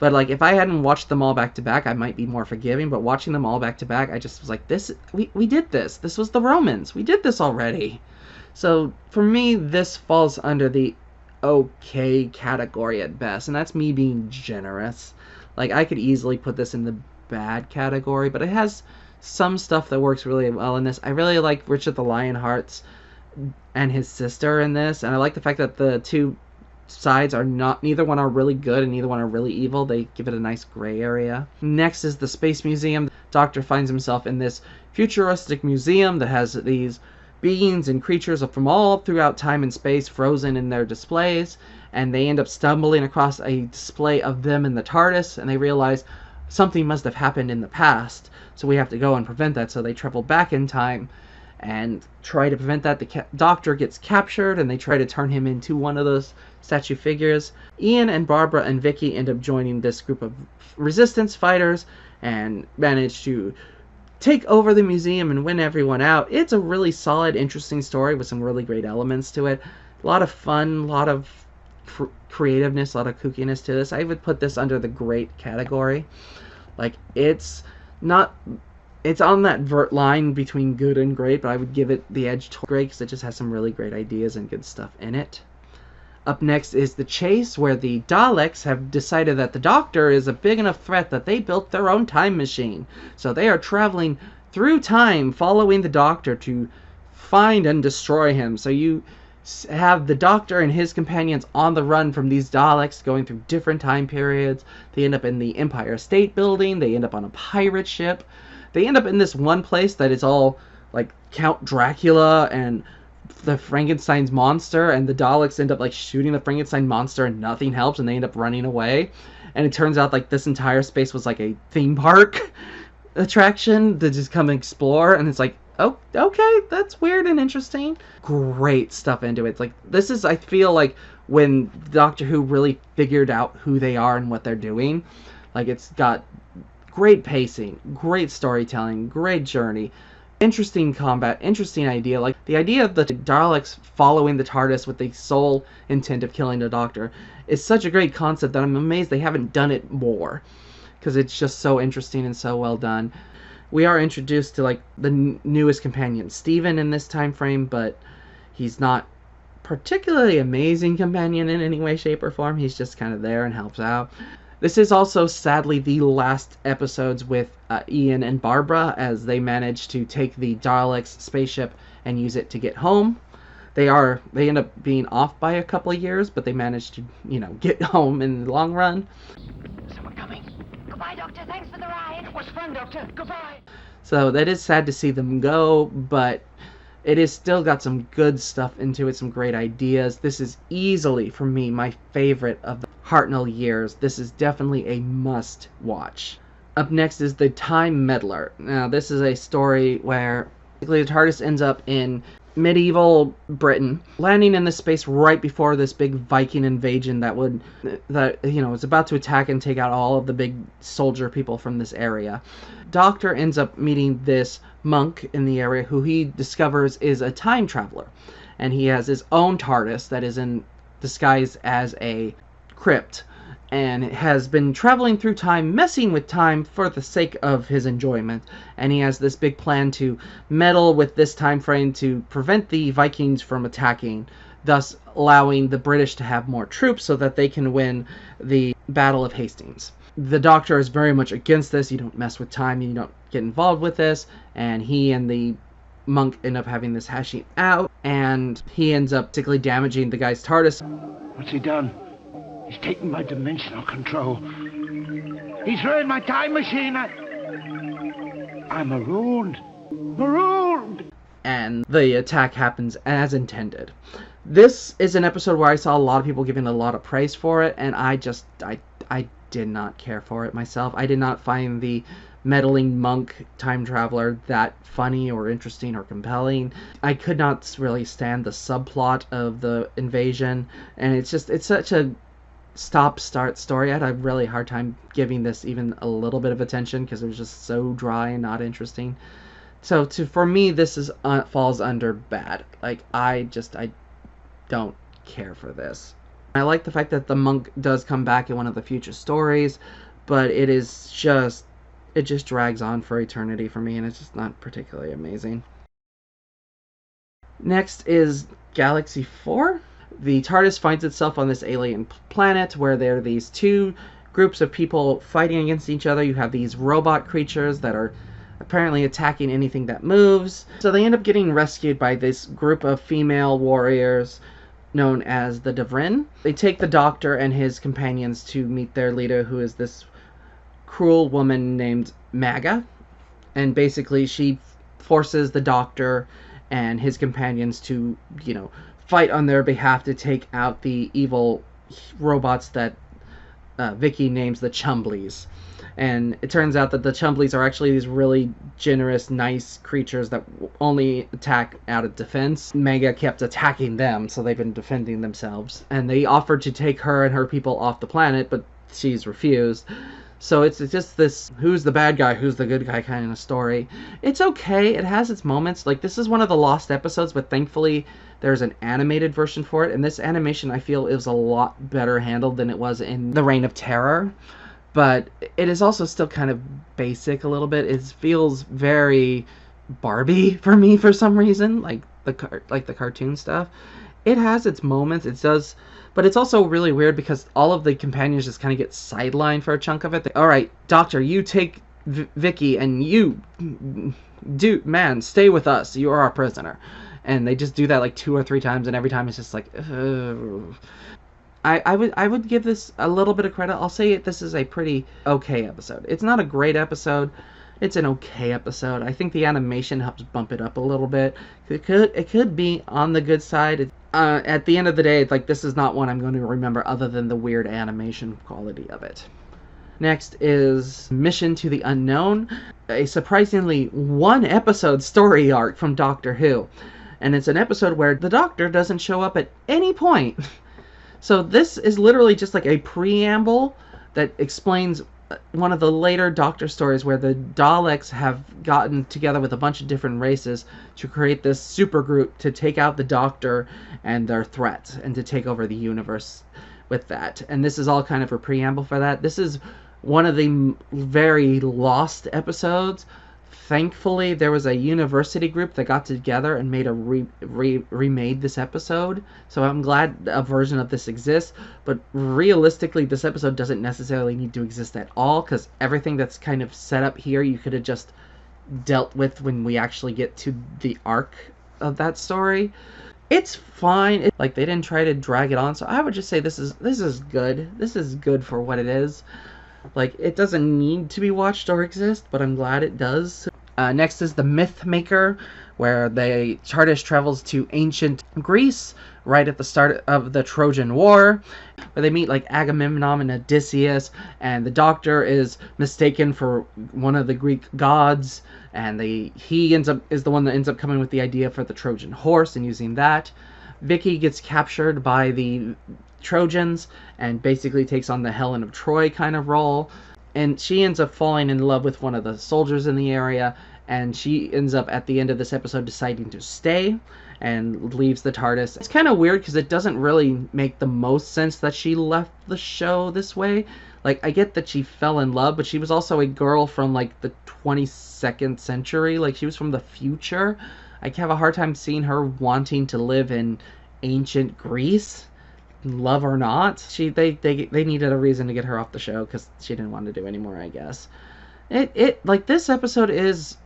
But like, if I hadn't watched them all back to back, I might be more forgiving. But watching them all back to back, I just was like, we did this. This was the Romans. We did this already. So for me, this falls under the okay category at best, and that's me being generous. Like, I could easily put this in the bad category, but it has some stuff that works really well in this. I really like Richard the Lionheart's and his sister in this, and I like the fact that the two sides are not, neither one are really good and neither one are really evil. They give it a nice gray area. Next is the Space Museum. The Doctor finds himself in this futuristic museum that has these beings and creatures from all throughout time and space frozen in their displays, and they end up stumbling across a display of them in the TARDIS, and they realize something must have happened in the past, so we have to go and prevent that. So they travel back in time and try to prevent that. The Doctor gets captured, and they try to turn him into one of those statue figures. Ian and Barbara and Vicky end up joining this group of resistance fighters and manage to take over the museum and win everyone out. It's a really solid, interesting story with some really great elements to it. A lot of fun, a lot of creativeness, a lot of kookiness to this. I would put this under the great category. Like, it's not... It's on that line between good and great, but I would give it the edge to great because it just has some really great ideas and good stuff in it. Up next is The Chase, where the Daleks have decided that the Doctor is a big enough threat that they built their own time machine. So they are traveling through time, following the Doctor to find and destroy him. So you have the Doctor and his companions on the run from these Daleks, going through different time periods. They end up in the Empire State Building. They end up on a pirate ship. They end up in this one place that is all like Count Dracula and the Frankenstein's monster, and the Daleks end up like shooting the Frankenstein monster and nothing helps, and they end up running away. And it turns out like this entire space was like a theme park attraction to just come explore, and it's like, oh, okay, that's weird and interesting. Great stuff into it. It's like, this is, I feel like, when Doctor Who really figured out who they are and what they're doing. Like, it's got great pacing, great storytelling, great journey, interesting combat, interesting idea. Like, the idea of the Daleks following the TARDIS with the sole intent of killing the Doctor is such a great concept that I'm amazed they haven't done it more, because it's just so interesting and so well done. We are introduced to like the newest companion, Steven, in this time frame, but he's not particularly amazing companion in any way, shape, or form. He's just kind of there and helps out. This is also, sadly, the last episodes with Ian and Barbara, as they manage to take the Daleks spaceship and use it to get home. They end up being off by a couple of years, but they manage to, get home in the long run. Someone coming. Goodbye, Doctor. Thanks for the ride. It was fun, Doctor. Goodbye. So that is sad to see them go, but it is still got some good stuff into it, some great ideas. This is easily, for me, my favorite of the Hartnell years. This is definitely a must-watch. Up next is The Time Meddler. Now, this is a story where basically the TARDIS ends up in medieval Britain, landing in this space right before this big Viking invasion that is about to attack and take out all of the big soldier people from this area. Doctor ends up meeting this monk in the area who he discovers is a time traveler, and he has his own TARDIS that is in disguise as a crypt, and has been traveling through time, messing with time for the sake of his enjoyment. And he has this big plan to meddle with this time frame to prevent the Vikings from attacking, thus allowing the British to have more troops so that they can win the Battle of Hastings. The Doctor is very much against this. You don't mess with time, you don't get involved with this, and he and the monk end up having this hashing out, and he ends up particularly damaging the guy's TARDIS. What's he done? He's taken my dimensional control. He's ruined my time machine. I'm marooned. Marooned! And the attack happens as intended. This is an episode where I saw a lot of people giving a lot of praise for it, and I did not care for it myself. I did not find the meddling monk time traveler that funny or interesting or compelling. I could not really stand the subplot of the invasion, and it's such a stop-start story. I had a really hard time giving this even a little bit of attention because it was just so dry and not interesting. So for me, this is falls under bad. Like, I don't care for this. I like the fact that the monk does come back in one of the future stories, but it just drags on for eternity for me, and it's just not particularly amazing. Next is Galaxy 4. The TARDIS finds itself on this alien planet where there are these two groups of people fighting against each other. You have these robot creatures that are apparently attacking anything that moves. So they end up getting rescued by this group of female warriors known as the Devrin. They take the Doctor and his companions to meet their leader, who is this cruel woman named Maga. And basically she forces the Doctor and his companions to, fight on their behalf to take out the evil robots that Vicky names the Chumblies. And it turns out that the Chumblies are actually these really generous, nice creatures that only attack out of defense. Mega kept attacking them, so they've been defending themselves. And they offered to take her and her people off the planet, but she's refused. So it's just this who's the bad guy, who's the good guy kind of story. It's okay. It has its moments. Like, this is one of the lost episodes, but thankfully there's an animated version for it. And this animation, I feel, is a lot better handled than it was in The Reign of Terror. But it is also still kind of basic a little bit. It feels very Barbie for me for some reason, like the cartoon stuff. It has its moments. It does. But it's also really weird because all of the companions just kind of get sidelined for a chunk of it. All right, Doctor, you take Vicky, and you, stay with us. You are our prisoner. And they just do that like 2 or 3 times, and every time it's just like, ugh. I would give this a little bit of credit. I'll say this is a pretty okay episode. It's not a great episode. It's an okay episode. I think the animation helps bump it up a little bit. It could be on the good side. At the end of the day, it's like, this is not one I'm going to remember other than the weird animation quality of it. Next is Mission to the Unknown, a surprisingly 1-episode story arc from Doctor Who. And it's an episode where the Doctor doesn't show up at any point. So this is literally just like a preamble that explains one of the later Doctor stories where the Daleks have gotten together with a bunch of different races to create this supergroup to take out the Doctor and their threats and to take over the universe with that. And this is all kind of a preamble for that. This is one of the very lost episodes. Thankfully, there was a university group that got together and made remade this episode. So I'm glad a version of this exists. But realistically, this episode doesn't necessarily need to exist at all, because everything that's kind of set up here, you could have just dealt with when we actually get to the arc of that story. It's fine. They didn't try to drag it on. So I would just say this is good. This is good for what it is. It doesn't need to be watched or exist, but I'm glad it does. Next is The Myth Maker, where the TARDIS travels to ancient Greece right at the start of the Trojan War, where they meet Agamemnon and Odysseus, and the Doctor is mistaken for one of the Greek gods, and he is the one that ends up coming with the idea for the Trojan horse and using that. Vicky gets captured by the Trojans and basically takes on the Helen of Troy kind of role, and she ends up falling in love with one of the soldiers in the area, and she ends up at the end of this episode deciding to stay and leaves the TARDIS. It's kind of weird because it doesn't really make the most sense that she left the show this way. I get that she fell in love, but she was also a girl from the 22nd century. She was from the future. I have a hard time seeing her wanting to live in ancient Greece, love or not. They needed a reason to get her off the show because she didn't want to do anymore, I guess. This episode is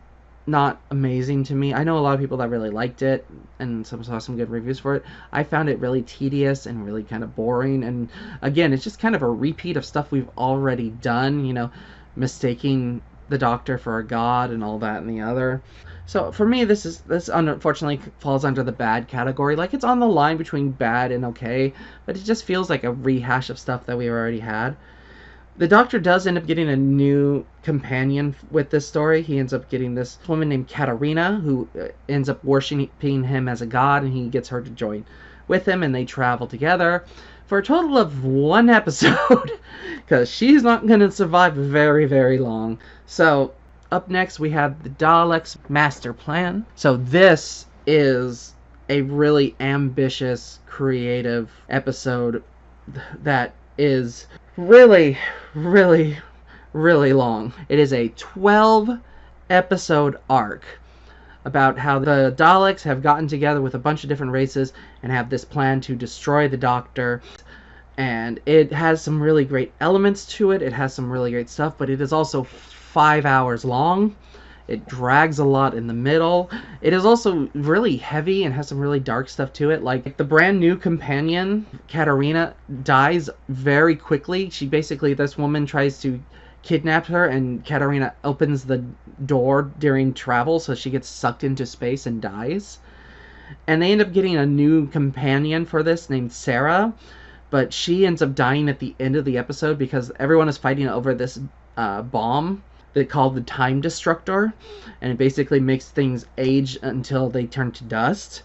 not amazing to me. I know a lot of people that really liked it and saw some good reviews for it. I found it really tedious and really kind of boring, and again, it's just kind of a repeat of stuff we've already done, mistaking the Doctor for a god and all that and the other. So for me, this unfortunately falls under the bad category. It's on the line between bad and okay, but it just feels like a rehash of stuff that we already had. The Doctor does end up getting a new companion with this story. He ends up getting this woman named Katarina, who ends up worshiping him as a god, and he gets her to join with him, and they travel together for a total of 1 episode, because she's not going to survive very, very long. So up next, we have the Daleks' Master Plan. So this is a really ambitious, creative episode that is really, really, really long. It is a 12-episode arc about how the Daleks have gotten together with a bunch of different races and have this plan to destroy the Doctor. And it has some really great elements to it. It has some really great stuff, but it is also 5 hours long. It drags a lot in the middle. It is also really heavy and has some really dark stuff to it. Like, the brand new companion, Katarina, dies very quickly. This woman tries to kidnap her, and Katarina opens the door during travel, so she gets sucked into space and dies. And they end up getting a new companion for this named Sarah, but she ends up dying at the end of the episode because everyone is fighting over this bomb they called the Time Destructor, and it basically makes things age until they turn to dust.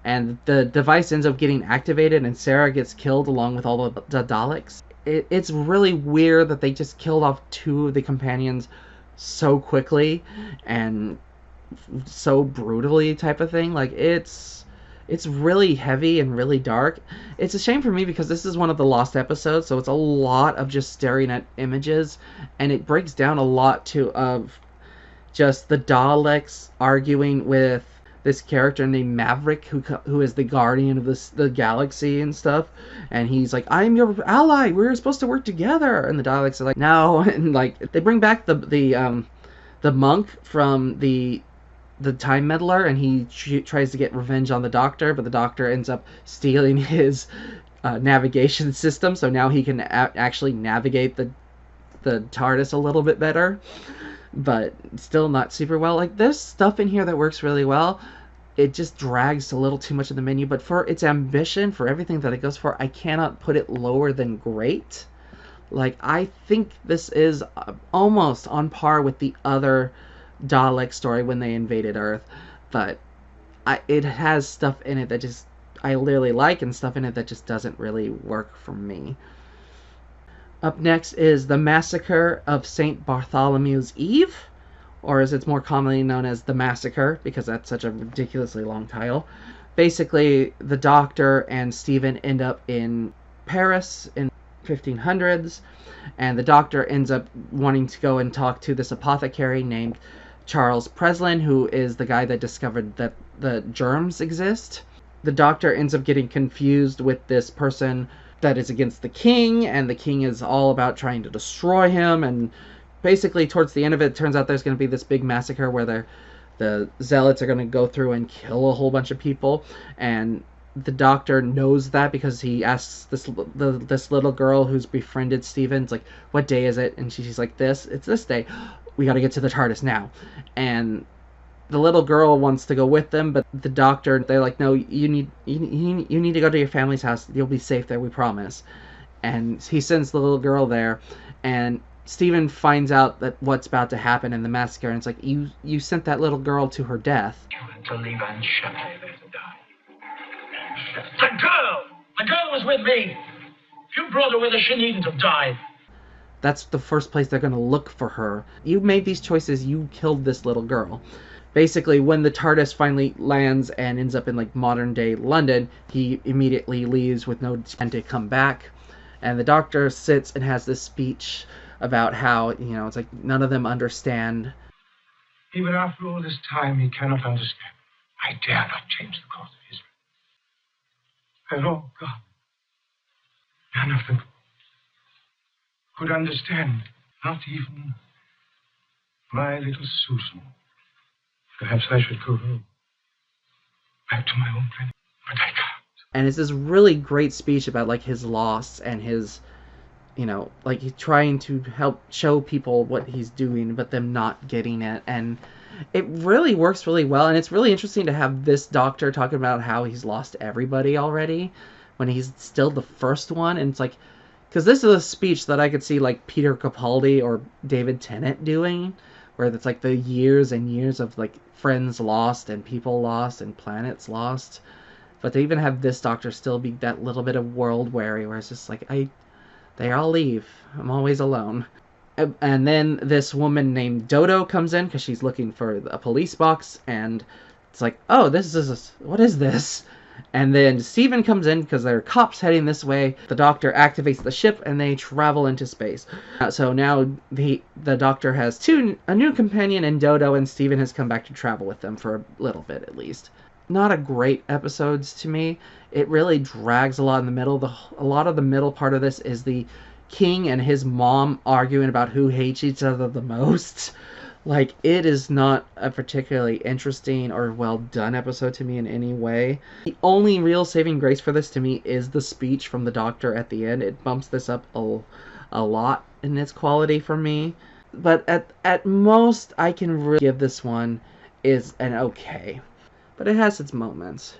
And the device ends up getting activated, and Sarah gets killed along with all the Daleks. It's really weird that they just killed off 2 of the companions so quickly and so brutally, type of thing. Like, it's really heavy and really dark. It's a shame for me because this is one of the lost episodes, so it's a lot of just staring at images, and it breaks down a lot of just the Daleks arguing with this character named Maverick, who is the guardian of the galaxy and stuff, and he's like, "I'm your ally. We're supposed to work together." And the Daleks are like, "No," and like they bring back the monk from the Time Meddler, and he tries to get revenge on the Doctor, but the Doctor ends up stealing his navigation system, so now he can actually navigate the TARDIS a little bit better, but still not super well. Like, there's stuff in here that works really well. It just drags a little too much of the menu, but for its ambition, for everything that it goes for, I cannot put it lower than great. Like, I think this is almost on par with the other Dalek story when they invaded Earth, but it has stuff in it that just I really like, and stuff in it that just doesn't really work for me. Up next is The Massacre of St. Bartholomew's Eve, or as it's more commonly known as The Massacre, because that's such a ridiculously long title. Basically, the Doctor and Stephen end up in Paris in 1500s, and the Doctor ends up wanting to go and talk to this apothecary named Charles Preslin, who is the guy that discovered that the germs exist. The Doctor ends up getting confused with this person that is against the king, and the king is all about trying to destroy him, and basically towards the end of it, turns out there's going to be this big massacre where the zealots are going to go through and kill a whole bunch of people, and the Doctor knows that because he asks this little girl who's befriended Stephen, like, "What day is it?" And she's like, "It's this day. We got to get to the TARDIS now." And the little girl wants to go with them, but the Doctor, they're like, "No, you need to go to your family's house. You'll be safe there, we promise." And he sends the little girl there, and Stephen finds out that what's about to happen in the massacre, and it's like, you sent that little girl to her death. To leave Aunt Chappelle there to die. The girl was with me. If you brought her with her, she needn't have died. That's the first place they're going to look for her. You made these choices, you killed this little girl. Basically, when the TARDIS finally lands and ends up in, like, modern-day London, he immediately leaves with no intent to come back. And the Doctor sits and has this speech about how, it's like none of them understand. Even after all this time, he cannot understand. I dare not change the course of history. And oh, God, none of them could understand, not even my little Susan. Perhaps I should go home, back to my own planet, but I can't. And it's this really great speech about, like, his loss and his, like, he's trying to help show people what he's doing, but them not getting it. And it really works really well, and it's really interesting to have this Doctor talking about how he's lost everybody already, when he's still the first one. And it's like, because this is a speech that I could see, like, Peter Capaldi or David Tennant doing, where it's like the years and years of, like, friends lost and people lost and planets lost. But to even have this Doctor still be that little bit of world weary, where it's just like, they all leave. I'm always alone. And then this woman named Dodo comes in because she's looking for a police box, and it's like, oh, what is this? And then Steven comes in because there are cops heading this way. The Doctor activates the ship and they travel into space. So now the Doctor has a new companion in Dodo, and Steven has come back to travel with them for a little bit at least. Not a great episodes to me. It really drags a lot in the middle. A lot of the middle part of this is the King and his mom arguing about who hates each other the most. Like, it is not a particularly interesting or well done episode to me in any way. The only real saving grace for this to me is the speech from the Doctor at the end. It bumps this up a lot in its quality for me. But at most, I can really give this one is an okay. But it has its moments.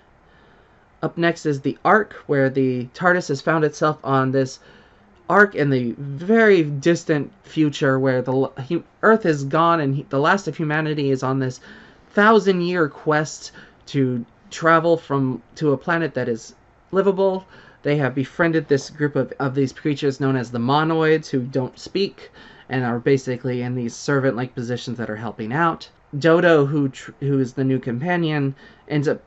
Up next is the Ark, where the TARDIS has found itself on this arc in the very distant future where the Earth is gone and the last of humanity is on this 1,000-year quest to travel to a planet that is livable. They have befriended this group of these creatures known as the Monoids, who don't speak and are basically in these servant-like positions that are helping out. Dodo, who is the new companion,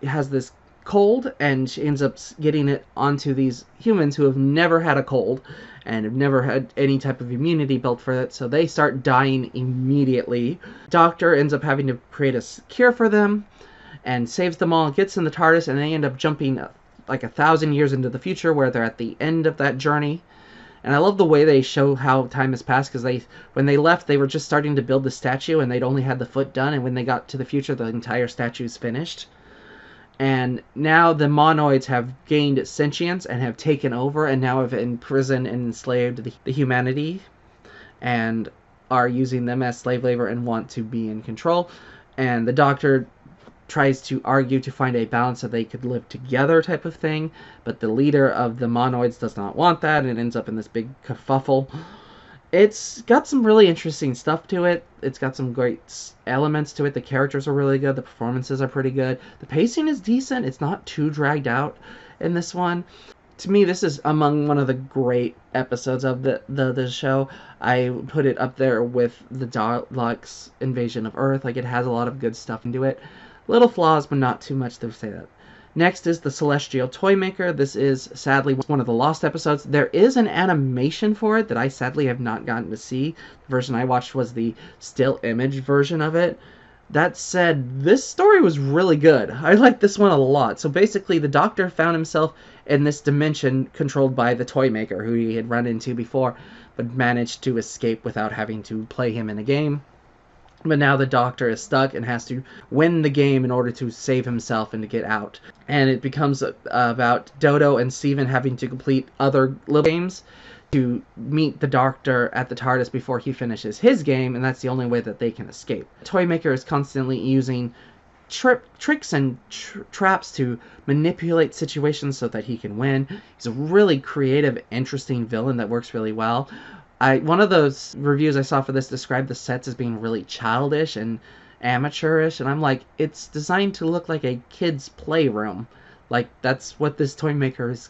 has this cold, and she ends up getting it onto these humans who have never had a cold and have never had any type of immunity built for it, so they start dying immediately. Doctor ends up having to create a cure for them and saves them all, gets in the TARDIS, and they end up jumping like 1,000 years into the future where they're at the end of that journey. And I love the way they show how time has passed, because when they left, they were just starting to build the statue and they'd only had the foot done, and when they got to the future, the entire statue's finished. And now the Monoids have gained sentience and have taken over and now have imprisoned and enslaved the humanity and are using them as slave labor and want to be in control. And the Doctor tries to argue to find a balance so they could live together type of thing, but the leader of the Monoids does not want that, and it ends up in this big kerfuffle. It's got some really interesting stuff to it. It's got some great elements to it. The characters are really good. The performances are pretty good. The pacing is decent. It's not too dragged out in this one. To me, this is among one of the great episodes of the show. I put it up there with the Daleks' Invasion of Earth. Like, it has a lot of good stuff into it. Little flaws, but not too much to say that. Next is the Celestial Toymaker. This is, sadly, one of the lost episodes. There is an animation for it that I sadly have not gotten to see. The version I watched was the still image version of it. That said, this story was really good. I like this one a lot. So basically, the Doctor found himself in this dimension controlled by the Toymaker, who he had run into before, but managed to escape without having to play him in a game. But now the Doctor is stuck and has to win the game in order to save himself and to get out. And it becomes about Dodo and Steven having to complete other little games to meet the Doctor at the TARDIS before he finishes his game, and that's the only way that they can escape. Toymaker is constantly using tricks and traps to manipulate situations so that he can win. He's a really creative, interesting villain that works really well. One of those reviews I saw for this described the sets as being really childish and amateurish, and I'm like, it's designed to look like a kid's playroom. Like, that's what this Toymaker is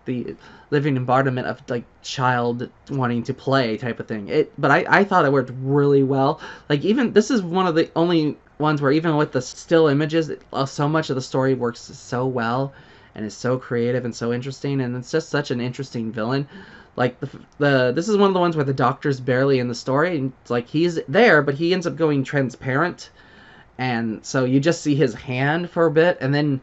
the living embodiment of, like, child wanting to play type of thing. But I thought it worked really well. Like, even, this is one of the only ones where even with the still images, so much of the story works so well, and is so creative and so interesting, and it's just such an interesting villain. Like, this is one of the ones where the Doctor's barely in the story, and it's like, he's there, but he ends up going transparent, and so you just see his hand for a bit, and then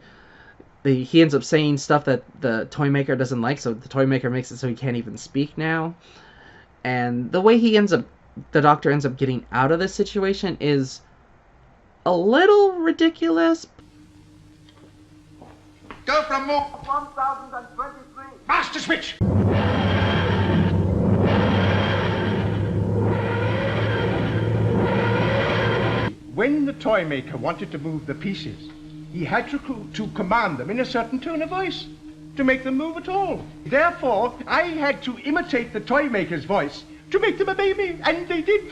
he ends up saying stuff that the Toymaker doesn't like, so the Toymaker makes it so he can't even speak now. And the way the Doctor ends up getting out of this situation is a little ridiculous. Go from move 1023. Master switch! When the Toymaker wanted to move the pieces, he had to command them in a certain tone of voice to make them move at all. Therefore, I had to imitate the Toymaker's voice to make them obey me, and they did.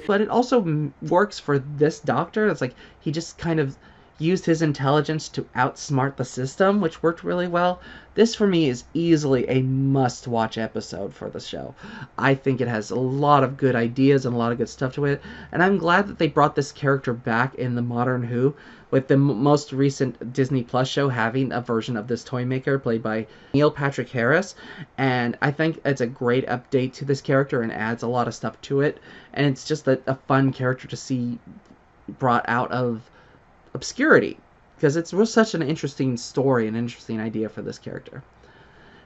But it also works for this Doctor. It's like, he just kind of, used his intelligence to outsmart the system, which worked really well. This, for me, is easily a must-watch episode for the show. I think it has a lot of good ideas and a lot of good stuff to it, and I'm glad that they brought this character back in the modern Who, with the most recent Disney Plus show having a version of this Toymaker played by Neil Patrick Harris, and I think it's a great update to this character and adds a lot of stuff to it, and it's just a fun character to see brought out of obscurity, because it's such an interesting story, an interesting idea for this character.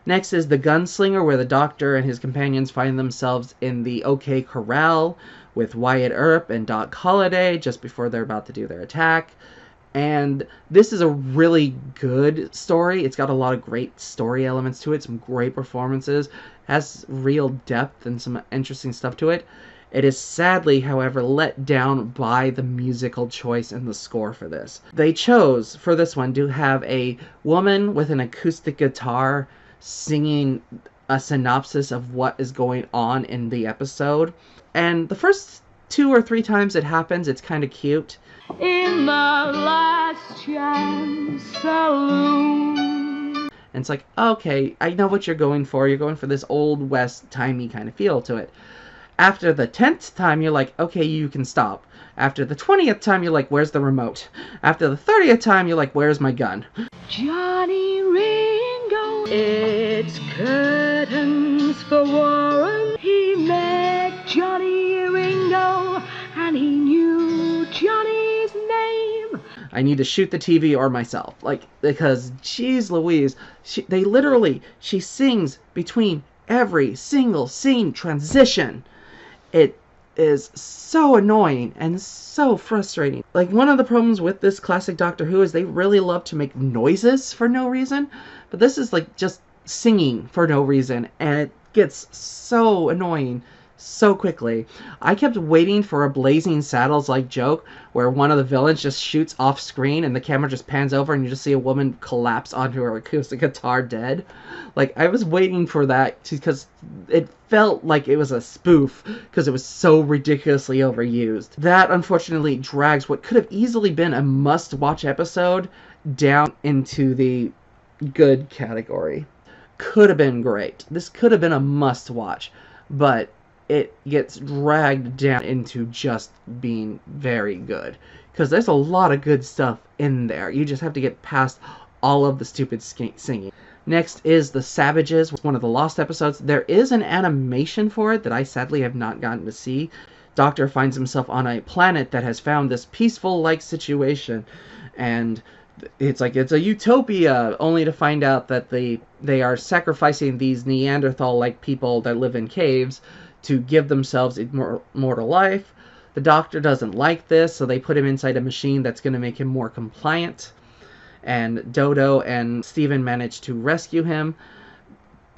Next is The Gunslinger, where the Doctor and his companions find themselves in the OK Corral with Wyatt Earp and Doc Holliday just before they're about to do their attack. And this is a really good story. It's got a lot of great story elements to it, some great performances, has real depth and some interesting stuff to it. It is sadly, however, let down by the musical choice and the score for this. They chose, for this one, to have a woman with an acoustic guitar singing a synopsis of what is going on in the episode. And the first 2 or 3 times it happens, it's kind of cute. In the Last Chance Saloon. And it's like, okay, I know what you're going for. You're going for this Old West timey kind of feel to it. After the 10th time, you're like, okay, you can stop. After the 20th time, you're like, where's the remote? After the 30th time, you're like, where's my gun? Johnny Ringo, it's curtains for Warren. He met Johnny Ringo, and he knew Johnny's name. I need to shoot the TV or myself. Like, because, geez Louise, she sings between every single scene transition. It is so annoying and so frustrating. Like, one of the problems with this classic Doctor Who is they really love to make noises for no reason, but this is like just singing for no reason, and it gets so annoying so quickly. I kept waiting for a Blazing Saddles like joke where one of the villains just shoots off screen and the camera just pans over and you just see a woman collapse onto her acoustic guitar dead. Like, I was waiting for that because it felt like it was a spoof because it was so ridiculously overused. That unfortunately drags what could have easily been a must-watch episode down into the good category. Could have been great. This could have been a must-watch, but it gets dragged down into just being very good. Because there's a lot of good stuff in there. You just have to get past all of the stupid singing. Next is The Savages, one of the lost episodes. There is an animation for it that I sadly have not gotten to see. Doctor finds himself on a planet that has found this peaceful-like situation. And it's like it's a utopia, only to find out that they are sacrificing these Neanderthal-like people that live in caves to give themselves immortal life. The Doctor doesn't like this, so they put him inside a machine that's going to make him more compliant. And Dodo and Steven manage to rescue him.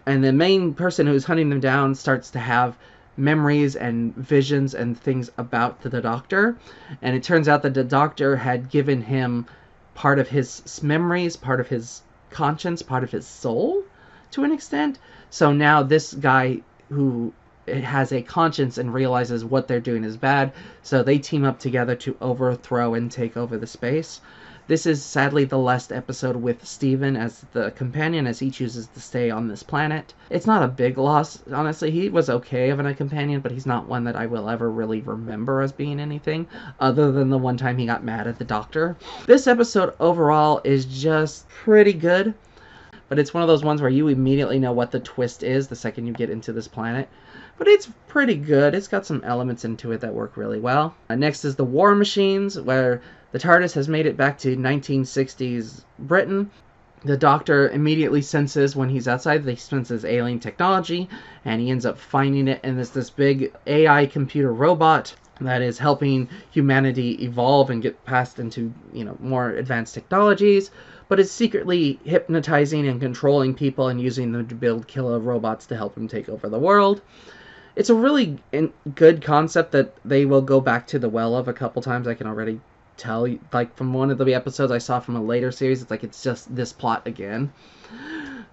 And the main person who's hunting them down starts to have memories and visions and things about the Doctor. And it turns out that the Doctor had given him part of his memories, part of his conscience, part of his soul, to an extent. So now this guy who has a conscience and realizes what they're doing is bad, so they team up together to overthrow and take over the space. This is sadly the last episode with Steven as the companion, as he chooses to stay on this planet. It's not a big loss, honestly. He was okay of a companion, but he's not one that I will ever really remember as being anything, other than the one time he got mad at the Doctor. This episode overall is just pretty good, but it's one of those ones where you immediately know what the twist is the second you get into this planet. But it's pretty good. It's got some elements into it that work really well. Next is The War Machines, where the TARDIS has made it back to 1960s Britain. The Doctor immediately senses when he's outside, he senses alien technology, and he ends up finding it, and there's this big AI computer robot that is helping humanity evolve and get past into, more advanced technologies, but is secretly hypnotizing and controlling people and using them to build killer robots to help him take over the world. It's a really good concept that they will go back to the well of a couple times. I can already tell, like from one of the episodes I saw from a later series, it's like it's just this plot again.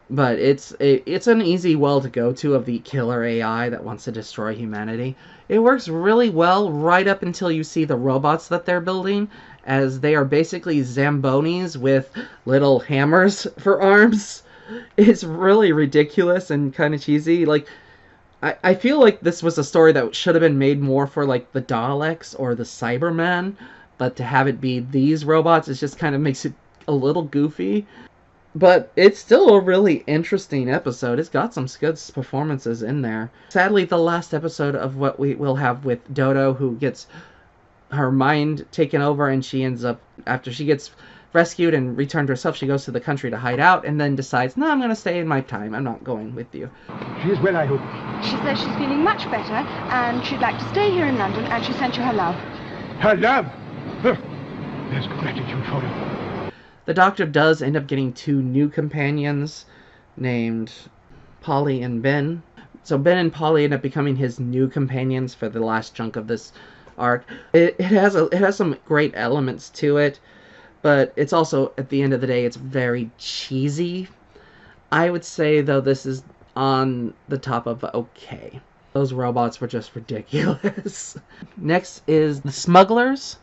But it's an easy well to go to of the killer AI that wants to destroy humanity. It works really well right up until you see the robots that they're building, as they are basically Zambonis with little hammers for arms. It's really ridiculous and kind of cheesy. Like, I feel like this was a story that should have been made more for, like, the Daleks or the Cybermen, but to have it be these robots, it just kind of makes it a little goofy. But it's still a really interesting episode. It's got some good performances in there. Sadly, the last episode of what we will have with Dodo, who gets her mind taken over, and she ends up, after she gets rescued and returned to herself, she goes to the country to hide out, and then decides, no, I'm going to stay in my time. I'm not going with you. She is well, I hope. She says she's feeling much better, and she'd like to stay here in London, and she sent you her love. Her love? Huh. There's gratitude for her. The Doctor does end up getting 2 new companions named Polly and Ben. So Ben and Polly end up becoming his new companions for the last chunk of this arc. It has some great elements to it, but it's also, at the end of the day, it's very cheesy. I would say, though, this is on the top of okay. Those robots were just ridiculous. Next is The Smugglers.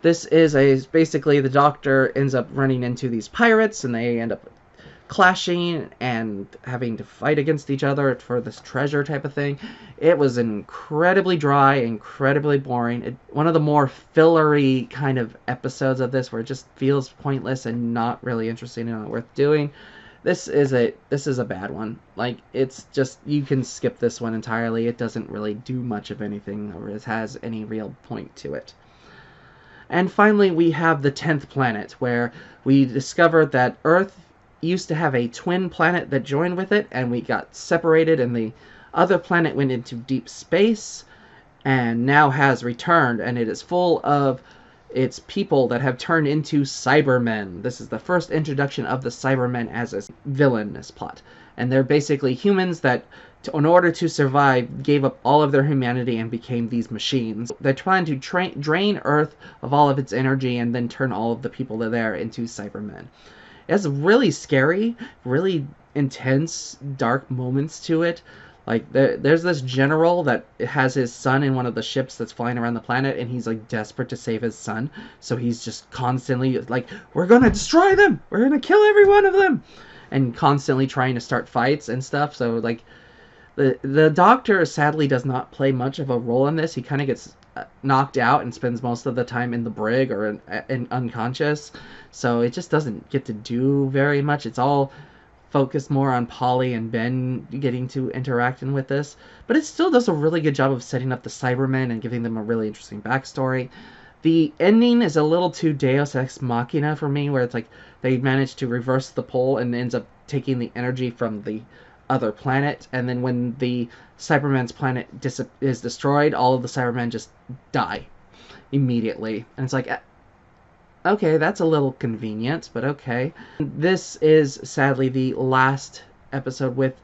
This is basically the Doctor ends up running into these pirates, and they end up clashing and having to fight against each other for this treasure type of thing. It was incredibly dry, incredibly boring. One of the more fillery kind of episodes of this, where it just feels pointless and not really interesting and not worth doing. This is a bad one. Like, it's just, you can skip this one entirely. It doesn't really do much of anything, or it has any real point to it. And finally, we have the 10th planet, where we discovered that Earth used to have a twin planet that joined with it, and we got separated, and the other planet went into deep space, and now has returned, and it is full of its people that have turned into Cybermen. This is the first introduction of the Cybermen as a villain in this plot. And they're basically humans that, in order to survive, gave up all of their humanity and became these machines. They're trying to drain Earth of all of its energy and then turn all of the people that are there into Cybermen. It has really scary, really intense, dark moments to it. Like, there's this general that has his son in one of the ships that's flying around the planet, and he's, like, desperate to save his son. So he's just constantly, like, we're gonna destroy them! We're gonna kill every one of them! And constantly trying to start fights and stuff. So, like, the Doctor sadly does not play much of a role in this. He kind of gets knocked out and spends most of the time in the brig or in unconscious. So it just doesn't get to do very much. It's all focused more on Polly and Ben getting to interacting with this. But it still does a really good job of setting up the Cybermen and giving them a really interesting backstory. The ending is a little too Deus Ex Machina for me, where it's like they manage to reverse the pull and ends up taking the energy from the other planet, and then when the Cybermen's planet is destroyed, all of the Cybermen just die immediately. And it's like, okay, that's a little convenient, but okay. This is sadly the last episode with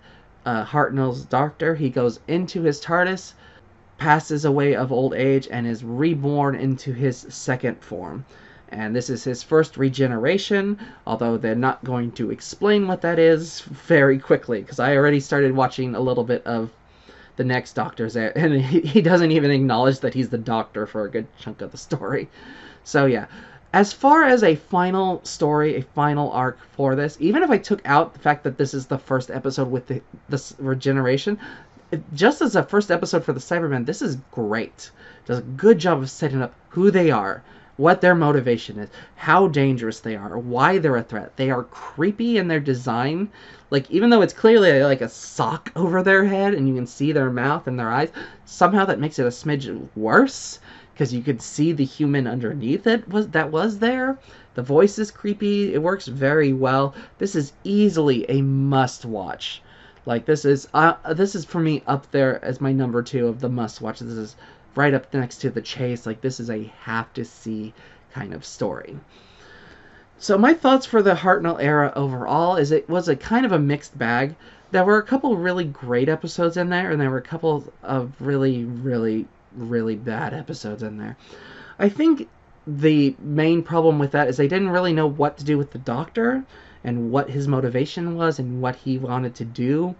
Hartnell's Doctor. He goes into his TARDIS, passes away of old age, and is reborn into his second form. And this is his first regeneration, although they're not going to explain what that is very quickly, because I already started watching a little bit of the next Doctor's, and he doesn't even acknowledge that he's the Doctor for a good chunk of the story. So yeah, as far as a final story, a final arc for this, even if I took out the fact that this is the first episode with this regeneration, just as a first episode for the Cybermen, this is great. It does a good job of setting up who they are, what their motivation is, how dangerous they are, why they're a threat. They are creepy in their design. Like, even though it's clearly like a sock over their head and you can see their mouth and their eyes, somehow that makes it a smidge worse, because you could see the human underneath it that was there. The voice is creepy. It works very well. This is easily a must-watch. Like, this is for me up there as my number 2 of the must-watch. This is right up next to The Chase. Like, this is a have-to-see kind of story. So my thoughts for the Hartnell Era overall is it was a kind of a mixed bag. There were a couple really great episodes in there, and there were a couple of really, really, really bad episodes in there. I think the main problem with that is they didn't really know what to do with the Doctor and what his motivation was and what he wanted to do.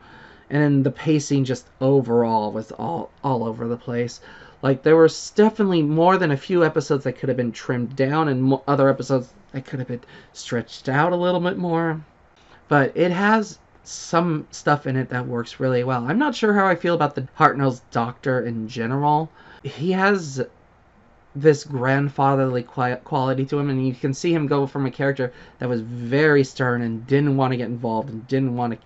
And then the pacing just overall was all over the place. Like, there was definitely more than a few episodes that could have been trimmed down, and other episodes that could have been stretched out a little bit more. But it has some stuff in it that works really well. I'm not sure how I feel about the Hartnell's doctor in general. He has this grandfatherly quality to him, and you can see him go from a character that was very stern and didn't want to get involved and didn't want to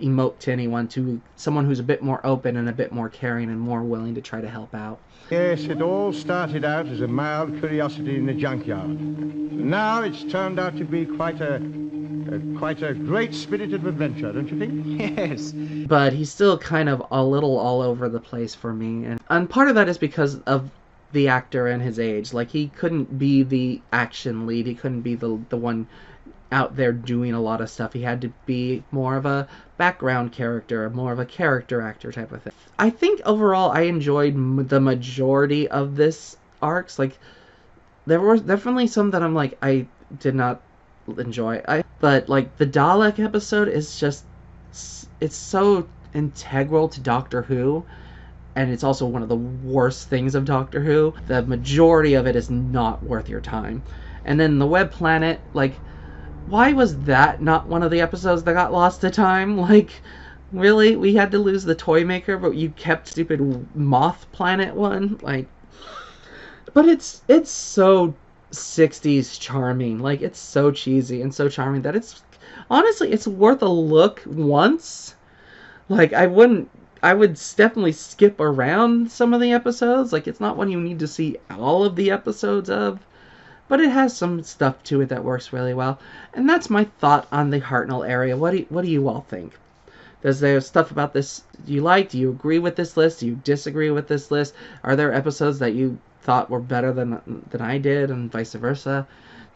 emote to anyone to someone who's a bit more open and a bit more caring and more willing to try to help out. Yes, it all started out as a mild curiosity in the junkyard. Now it's turned out to be quite a great spirited adventure, don't you think? Yes. But he's still kind of a little all over the place for me, and part of that is because of the actor and his age. Like, he couldn't be the action lead. He couldn't be the one out there doing a lot of stuff. He had to be more of a background character, more of a character actor type of thing. I think overall I enjoyed the majority of this arcs. Like, there were definitely some that I'm like, I did not enjoy. But like the Dalek episode is just, it's so integral to Doctor Who, and it's also one of the worst things of Doctor Who. The majority of it is not worth your time. And then the Web Planet, like, why was that not one of the episodes that got lost to time? Like, really? We had to lose the toy maker, but you kept stupid Moth Planet one? Like, but it's so 60s charming. Like, it's so cheesy and so charming that it's, honestly, it's worth a look once. Like, I would definitely skip around some of the episodes. Like, it's not one you need to see all of the episodes of, but it has some stuff to it that works really well. And that's my thought on the Hartnell Era. What do you all think? Does there stuff about this you like? Do you agree with this list? Do you disagree with this list? Are there episodes that you thought were better than I did, and vice versa?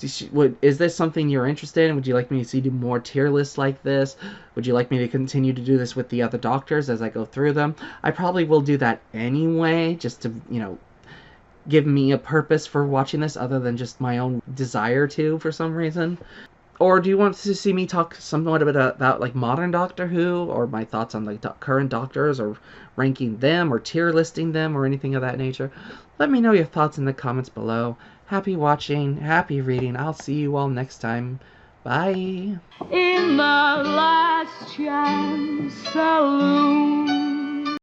Is this something you're interested in? Would you like me to see do more tier lists like this? Would you like me to continue to do this with the other Doctors as I go through them? I probably will do that anyway, just to, give me a purpose for watching this other than just my own desire to, for some reason. Or do you want to see me talk somewhat about like modern Doctor Who, or my thoughts on the current Doctors, or ranking them, or tier listing them, or anything of that nature? Let me know your thoughts in the comments below. Happy watching, happy reading. I'll see you all next time. Bye. In the last chance saloon.